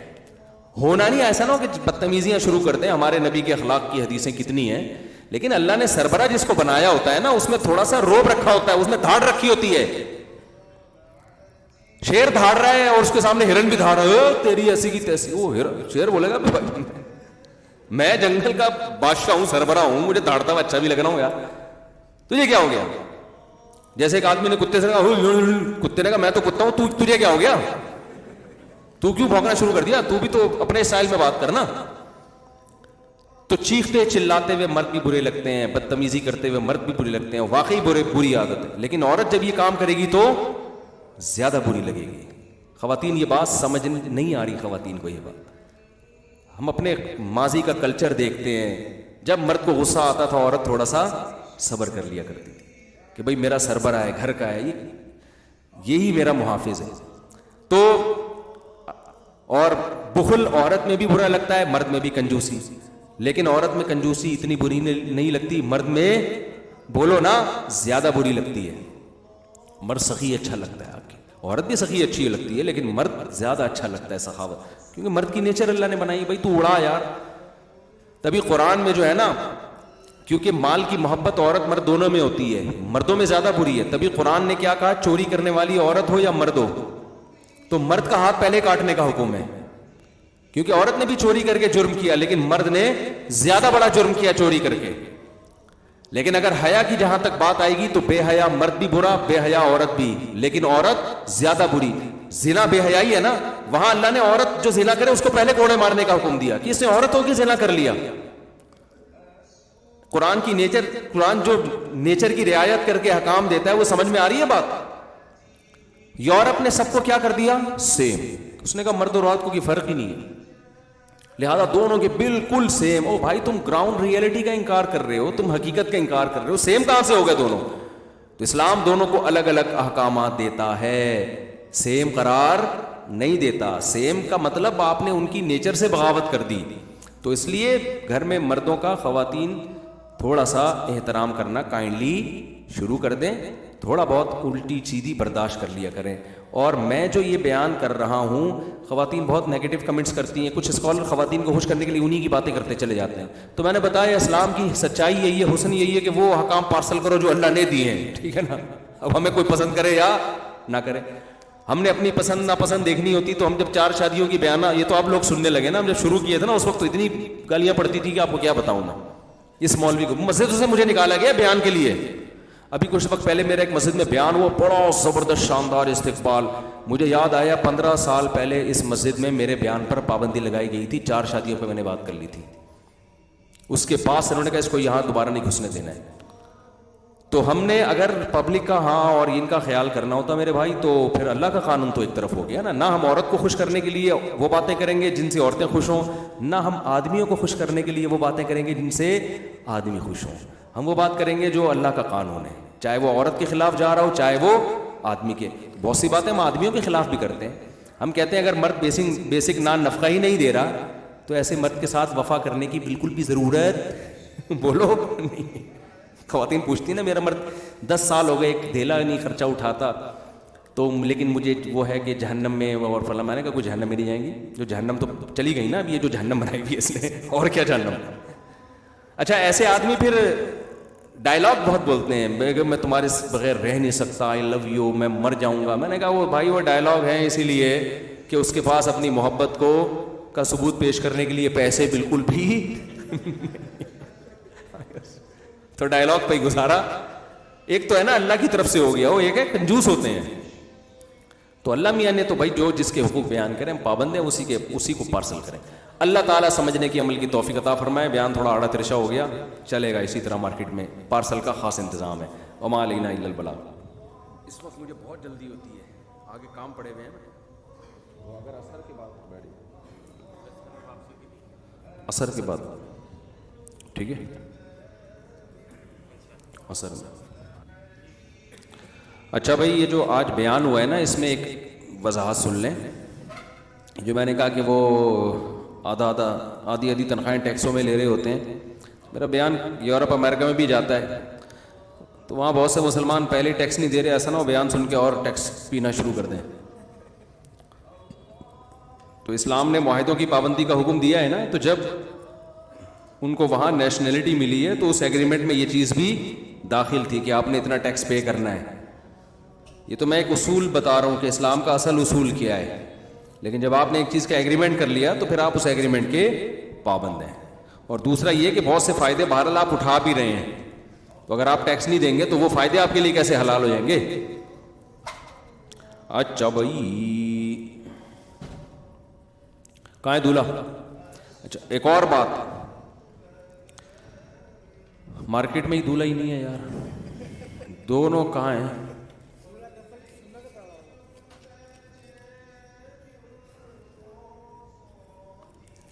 ہونا نہیں ایسا نہ ہو کہ بدتمیزیاں شروع کر دیں. ہمارے نبی کے اخلاق کی حدیثیں کتنی ہیں, لیکن اللہ نے سربراہ جس کو بنایا ہوتا ہے نا اس میں تھوڑا سا روب رکھا ہوتا ہے, اس میں دھاڑ رکھی ہوتی ہے. شیر دھاڑ رہا ہے اور اس کے سامنے ہرن بھی دھاڑ رہا ہے, تیری ایسی کی تیسی. وہ شیر بولے گا میں جنگل کا بادشاہ ہوں, سربراہ ہوں, مجھے دھاڑتا ہوا اچھا بھی لگنا ہو یار. تو یہ کیا ہو گیا؟ جیسے ایک آدمی نے کتے سے کہا, کتے نے کہا میں تو کتا ہوں, تجھے کیا ہو گیا, تو کیوں بھونکنا شروع کر دیا, تو بھی تو اپنے اسٹائل میں بات کرنا. تو چیختے چلاتے ہوئے مرد بھی برے لگتے ہیں, بدتمیزی کرتے ہوئے مرد بھی برے لگتے ہیں, واقعی بری عادت ہے. لیکن عورت جب یہ کام کرے گی تو زیادہ بری لگے گی. خواتین یہ بات سمجھ نہیں آ رہی خواتین کو. یہ بات ہم اپنے ماضی کا کلچر دیکھتے ہیں, جب مرد کو غصہ آتا تھا عورت تھوڑا سا صبر کر لیا کرتی تھی کہ بھئی میرا سربراہ ہے, گھر کا ہے, یہی میرا محافظ ہے. تو اور بخل عورت میں بھی برا لگتا ہے, مرد میں بھی کنجوسی. لیکن عورت میں کنجوسی اتنی بری نہیں لگتی, مرد میں بولو نا زیادہ بری لگتی ہے. مرد سخی اچھا لگتا ہے آپ کی, عورت بھی سخی اچھی لگتی ہے, لیکن مرد زیادہ اچھا لگتا ہے سخاوت, کیونکہ مرد کی نیچر اللہ نے بنائی. بھائی تو اڑا یار. تبھی قرآن میں جو ہے نا, کیونکہ مال کی محبت عورت مرد دونوں میں ہوتی ہے, مردوں میں زیادہ بری ہے, تبھی قرآن نے کیا کہا, چوری کرنے والی عورت ہو یا مرد ہو تو مرد کا ہاتھ پہلے کاٹنے کا حکم ہے. کیونکہ عورت نے بھی چوری کر کے جرم کیا، لیکن مرد نے زیادہ بڑا جرم کیا چوری کر کے. لیکن اگر حیا کی جہاں تک بات آئے گی تو بے حیا مرد بھی برا، بے حیا عورت بھی، لیکن عورت زیادہ بری. زنا بے حیائی ہے نا، وہاں اللہ نے عورت جو زنا کرے اس کو پہلے کوڑے مارنے کا حکم دیا کہ اس نے عورت ہو کے زنا کر لیا. قرآن جو نیچر کی رعایت کر کے حکام دیتا ہے وہ سمجھ میں آ رہی ہے بات. یورپ نے سب کو کیا کر دیا؟ سیم. اس نے کہا مرد اور عورت کو کوئی فرق ہی نہیں ہے، لہذا دونوں کے بالکل سیم. او بھائی تم گراؤنڈ ریئلٹی کا انکار کر رہے ہو، تم حقیقت کا انکار کر رہے ہو، سیم کہاں سے ہو گئے دونوں؟ تو اسلام دونوں کو الگ الگ احکامات دیتا ہے، سیم قرار نہیں دیتا. سیم کا مطلب آپ نے ان کی نیچر سے بغاوت کر دی. تو اس لیے گھر میں مردوں کا خواتین تھوڑا سا احترام کرنا کائنڈلی شروع کر دیں، تھوڑا بہت الٹی سیدھی برداشت کر لیا کریں. اور میں جو یہ بیان کر رہا ہوں، خواتین بہت نیگیٹو کمنٹس کرتی ہیں، کچھ اسکالر خواتین کو خوش کرنے کے لیے انہی کی باتیں کرتے چلے جاتے ہیں. تو میں نے بتایا اسلام کی سچائی یہی ہے، حسن یہی ہے کہ وہ احکام پارسل کرو جو اللہ نے دیے ہیں، ٹھیک ہے نا. اب ہمیں کوئی پسند کرے یا نہ کرے، ہم نے اپنی پسند ناپسند دیکھنی ہوتی. تو ہم جب 4 شادیوں کی بیانہ، یہ تو آپ لوگ سننے لگے نا، ہم جب شروع کیے تھے نا اس وقت تو اتنی گالیاں پڑتی تھی کہ آپ کو کیا بتاؤں میں. اس مولوی کو مسجد سے مجھے نکالا گیا بیان کے لیے. ابھی کچھ وقت پہلے میرا ایک مسجد میں بیان ہوا، بڑا زبردست شاندار استقبال. مجھے یاد آیا 15 سال پہلے اس مسجد میں میرے بیان پر پابندی لگائی گئی تھی، 4 شادیوں پہ میں نے بات کر لی تھی. اس کے بعد انہوں نے کہا اس کو یہاں دوبارہ نہیں گھسنے دینا ہے. تو ہم نے اگر پبلک کا ہاں اور ان کا خیال کرنا ہوتا میرے بھائی، تو پھر اللہ کا قانون تو ایک طرف ہو گیا نا. نہ ہم عورت کو خوش کرنے کے لیے وہ باتیں کریں گے جن سے عورتیں خوش ہوں، نہ ہم آدمیوں کو خوش کرنے کے لیے وہ باتیں کریں گے جن سے آدمی خوش ہوں. ہم وہ بات کریں گے جو اللہ کا قانون ہے، چاہے وہ عورت کے خلاف جا رہا ہو چاہے وہ آدمی کے. بہت سی باتیں ہم آدمیوں کے خلاف بھی کرتے ہیں. ہم کہتے ہیں اگر مرد بیسک نان نفقہ ہی نہیں دے رہا تو ایسے مرد کے ساتھ وفا کرنے کی بالکل بھی ضرورت بولو نہیں. خواتین پوچھتی نا میرا مرد 10 سال ہو گئے ایک دھیلا نہیں خرچہ اٹھاتا تو، لیکن مجھے وہ ہے کہ جہنم میں اور فلاں. میں نے کہا کوئی جہنم میں نہیں جائیں گی، جو جہنم تو چلی گئی نا، اب یہ جو جہنم بنائی ہوئی ہے اس نے، اور کیا جہنم. اچھا ایسے آدمی پھر ڈائلاگ بہت بولتے ہیں کہ میں تمہارے بغیر رہ نہیں سکتا، آئی لو یو، میں مر جاؤں گا. میں نے کہا وہ بھائی وہ ڈائلاگ ہیں اسی لیے کہ اس کے پاس اپنی محبت کو کا ثبوت پیش کرنے کے لیے پیسے بالکل بھی تو ڈائلاگ پہ ہی گزارا. ایک تو ہے نا اللہ کی طرف سے ہو گیا، وہ ایک ہے کنجوس ہوتے ہیں. تو اللہ میاں نے تو بھائی جو جس کے حقوق بیان کریں، ہم پابند ہیں اسی کو پارسل کریں. اللہ تعالیٰ سمجھنے کی عمل کی توفیق عطا فرمائے. بیان تھوڑا آڑا ترشا ہو گیا، چلے گا اسی طرح. مارکیٹ میں پارسل کا خاص انتظام ہے. وما علینا الا البلاغ. اس وقت مجھے بہت جلدی ہوتی ہے، آگے کام پڑے ہوئے ہیں. وہ اگر اثر کے بعد بیٹھ اثر کے بعد ٹھیک ہے، اثر میں. اچھا بھائی یہ جو آج بیان ہوا ہے نا، اس میں ایک وضاحت سن لیں. جو میں نے کہا کہ وہ آدھی تنخواہیں ٹیکسوں میں لے رہے ہوتے ہیں. میرا بیان یورپ امریکہ میں بھی جاتا ہے، تو وہاں بہت سے مسلمان پہلے ٹیکس نہیں دے رہے، ایسا نہ ہو بیان سن کے اور ٹیکس پینا شروع کر دیں. تو اسلام نے معاہدوں کی پابندی کا حکم دیا ہے نا، تو جب ان کو وہاں نیشنلٹی ملی ہے تو اس ایگریمنٹ میں یہ چیز بھی داخل تھی کہ آپ نے اتنا ٹیکس پے کرنا ہے. یہ تو میں ایک اصول بتا رہا ہوں کہ اسلام کا اصل اصول کیا ہے. لیکن جب آپ نے ایک چیز کا ایگریمنٹ کر لیا تو پھر آپ اس ایگریمنٹ کے پابند ہیں. اور دوسرا یہ کہ بہت سے فائدے بہرحال آپ اٹھا بھی رہے ہیں، تو اگر آپ ٹیکس نہیں دیں گے تو وہ فائدے آپ کے لیے کیسے حلال ہو جائیں گے. اچھا بھائی کہاں ہے دولہا؟ اچھا ایک اور بات، مارکیٹ میں ہی دولہا ہی نہیں ہے یار. دونوں کہاں ہیں؟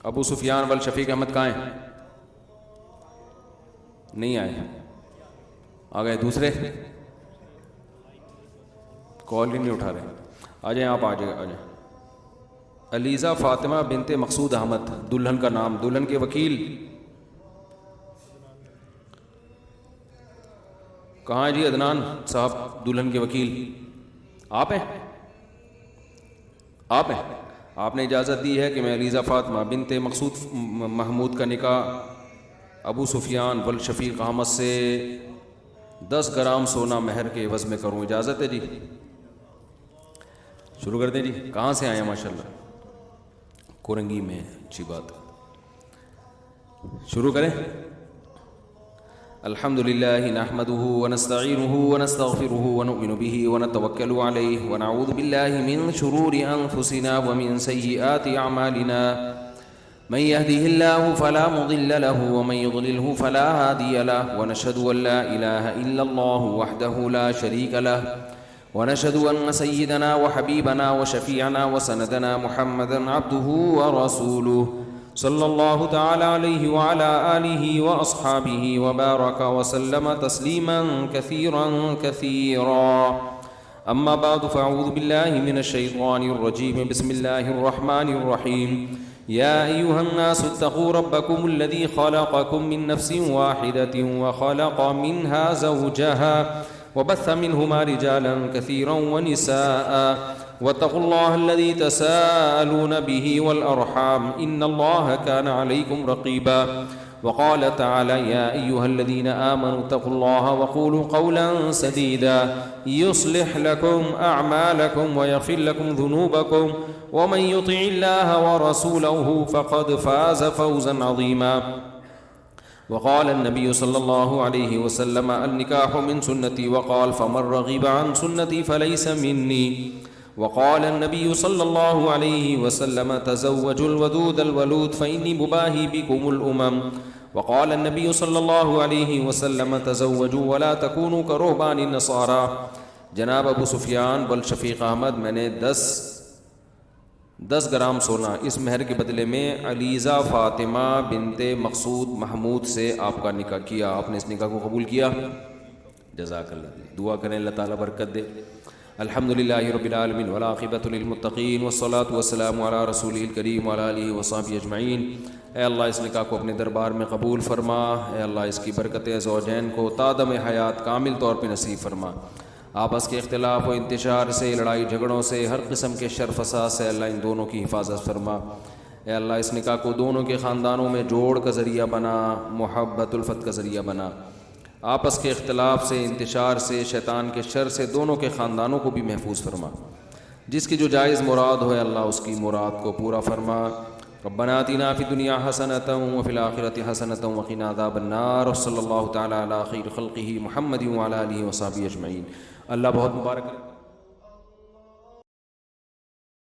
ابو سفیان والشفیق احمد کہاں ہیں؟ نہیں آئے، آ گئے دوسرے، کال ہی نہیں اٹھا رہے. آ جائیں آپ، آ جائیں. علیزہ فاطمہ بنت مقصود احمد دلہن کا نام، دلہن کے وکیل کہاں ہے جی؟ عدنان صاحب دلہن کے وکیل آپ ہیں؟ آپ نے اجازت دی ہے کہ میں علیزہ فاطمہ بنت مقصود محمود کا نکاح ابو سفیان والشفیق احمد سے 10 گرام سونا مہر کے عوض میں کروں، اجازت ہے جی؟ شروع کر دیں جی. کہاں سے آئے ہیں ماشاءاللہ؟ کورنگی میں اچھی بات. شروع کریں. الحمد لله نحمده ونستعينه ونستغفره ونؤمن به ونتوكل عليه ونعوذ بالله من شرور أنفسنا ومن سيئات أعمالنا. من يهده الله فلا مضل له ومن يضلله فلا هادي له. ونشهد أن لا إله إلا الله وحده لا شريك له. ونشهد أن سيدنا وحبيبنا وشفيعنا وسندنا محمدا عبده ورسوله صلى الله تعالى عليه وعلى آله وأصحابه وبارك وسلم تسليما كثيرا كثيرا. أما بعد فأعوذ بالله من الشيطان الرجيم. بسم الله الرحمن الرحيم. يا أيها الناس اتقوا ربكم الذي خلقكم من نفس واحدة وخلق منها زوجها وبث منهما رجالا كثيرا ونساء واتقوا الله الذي تساءلون به والأرحام إن الله كان عليكم رقيبا. وقال تعالى يا أيها الذين آمنوا اتقوا الله وقولوا قولا سديدا يصلح لكم أعمالكم ويغفر لكم ذنوبكم ومن يطع الله ورسوله فقد فاز فوزا عظيما. وقال النبي صلى الله عليه وسلم النكاح من سنتي وقال فمن رغب عن سنتي فليس مني. وقال النبي صلى الله عليه وسلم تزوجوا الودود الولود فإني مباهي بكم الأمم. وقال النبي صلى الله عليه وسلم تزوجوا ولا تكونوا كرهبان النصارى. جناب ابو سفیان بل شفیق احمد، میں نے 10 گرام سونا اس مہر کے بدلے میں علیزہ فاطمہ بنت مقصود محمود سے آپ کا نکاح کیا. آپ نے اس نکاح کو قبول کیا؟ جزاک اللہ. دعا کریں اللہ تعالیٰ برکت دے. الحمدللہ رب العالمین والعاقبۃ للمتقین والصلاۃ والسلام علی رسولہ الکریم وعلی آلہ وصحبہ اجمعین. اے اللہ اس نکاح کو اپنے دربار میں قبول فرما. اے اللہ اس کی برکتیں زوجین کو تادم حیات کامل طور پہ نصیب فرما. آپس کے اختلاف و انتشار سے، لڑائی جھگڑوں سے، ہر قسم کے شر فساد سے اللہ ان دونوں کی حفاظت فرما. اے اللہ اس نکاح کو دونوں کے خاندانوں میں جوڑ کا ذریعہ بنا، محبت الفت کا ذریعہ بنا. آپس کے اختلاف سے، انتشار سے، شیطان کے شر سے دونوں کے خاندانوں کو بھی محفوظ فرما. جس کی جو جائز مراد ہو اللہ اس کی مراد کو پورا فرما. ربنا آتنا فی الدنیا حسنۃ وفی الآخرۃ حسنۃ وقنا عذاب النار. وصلی اللہ تعالی علی خیر خلقہ محمد وعلی آلہ وصحبہ اجمعین. اللہ بہت مبارک.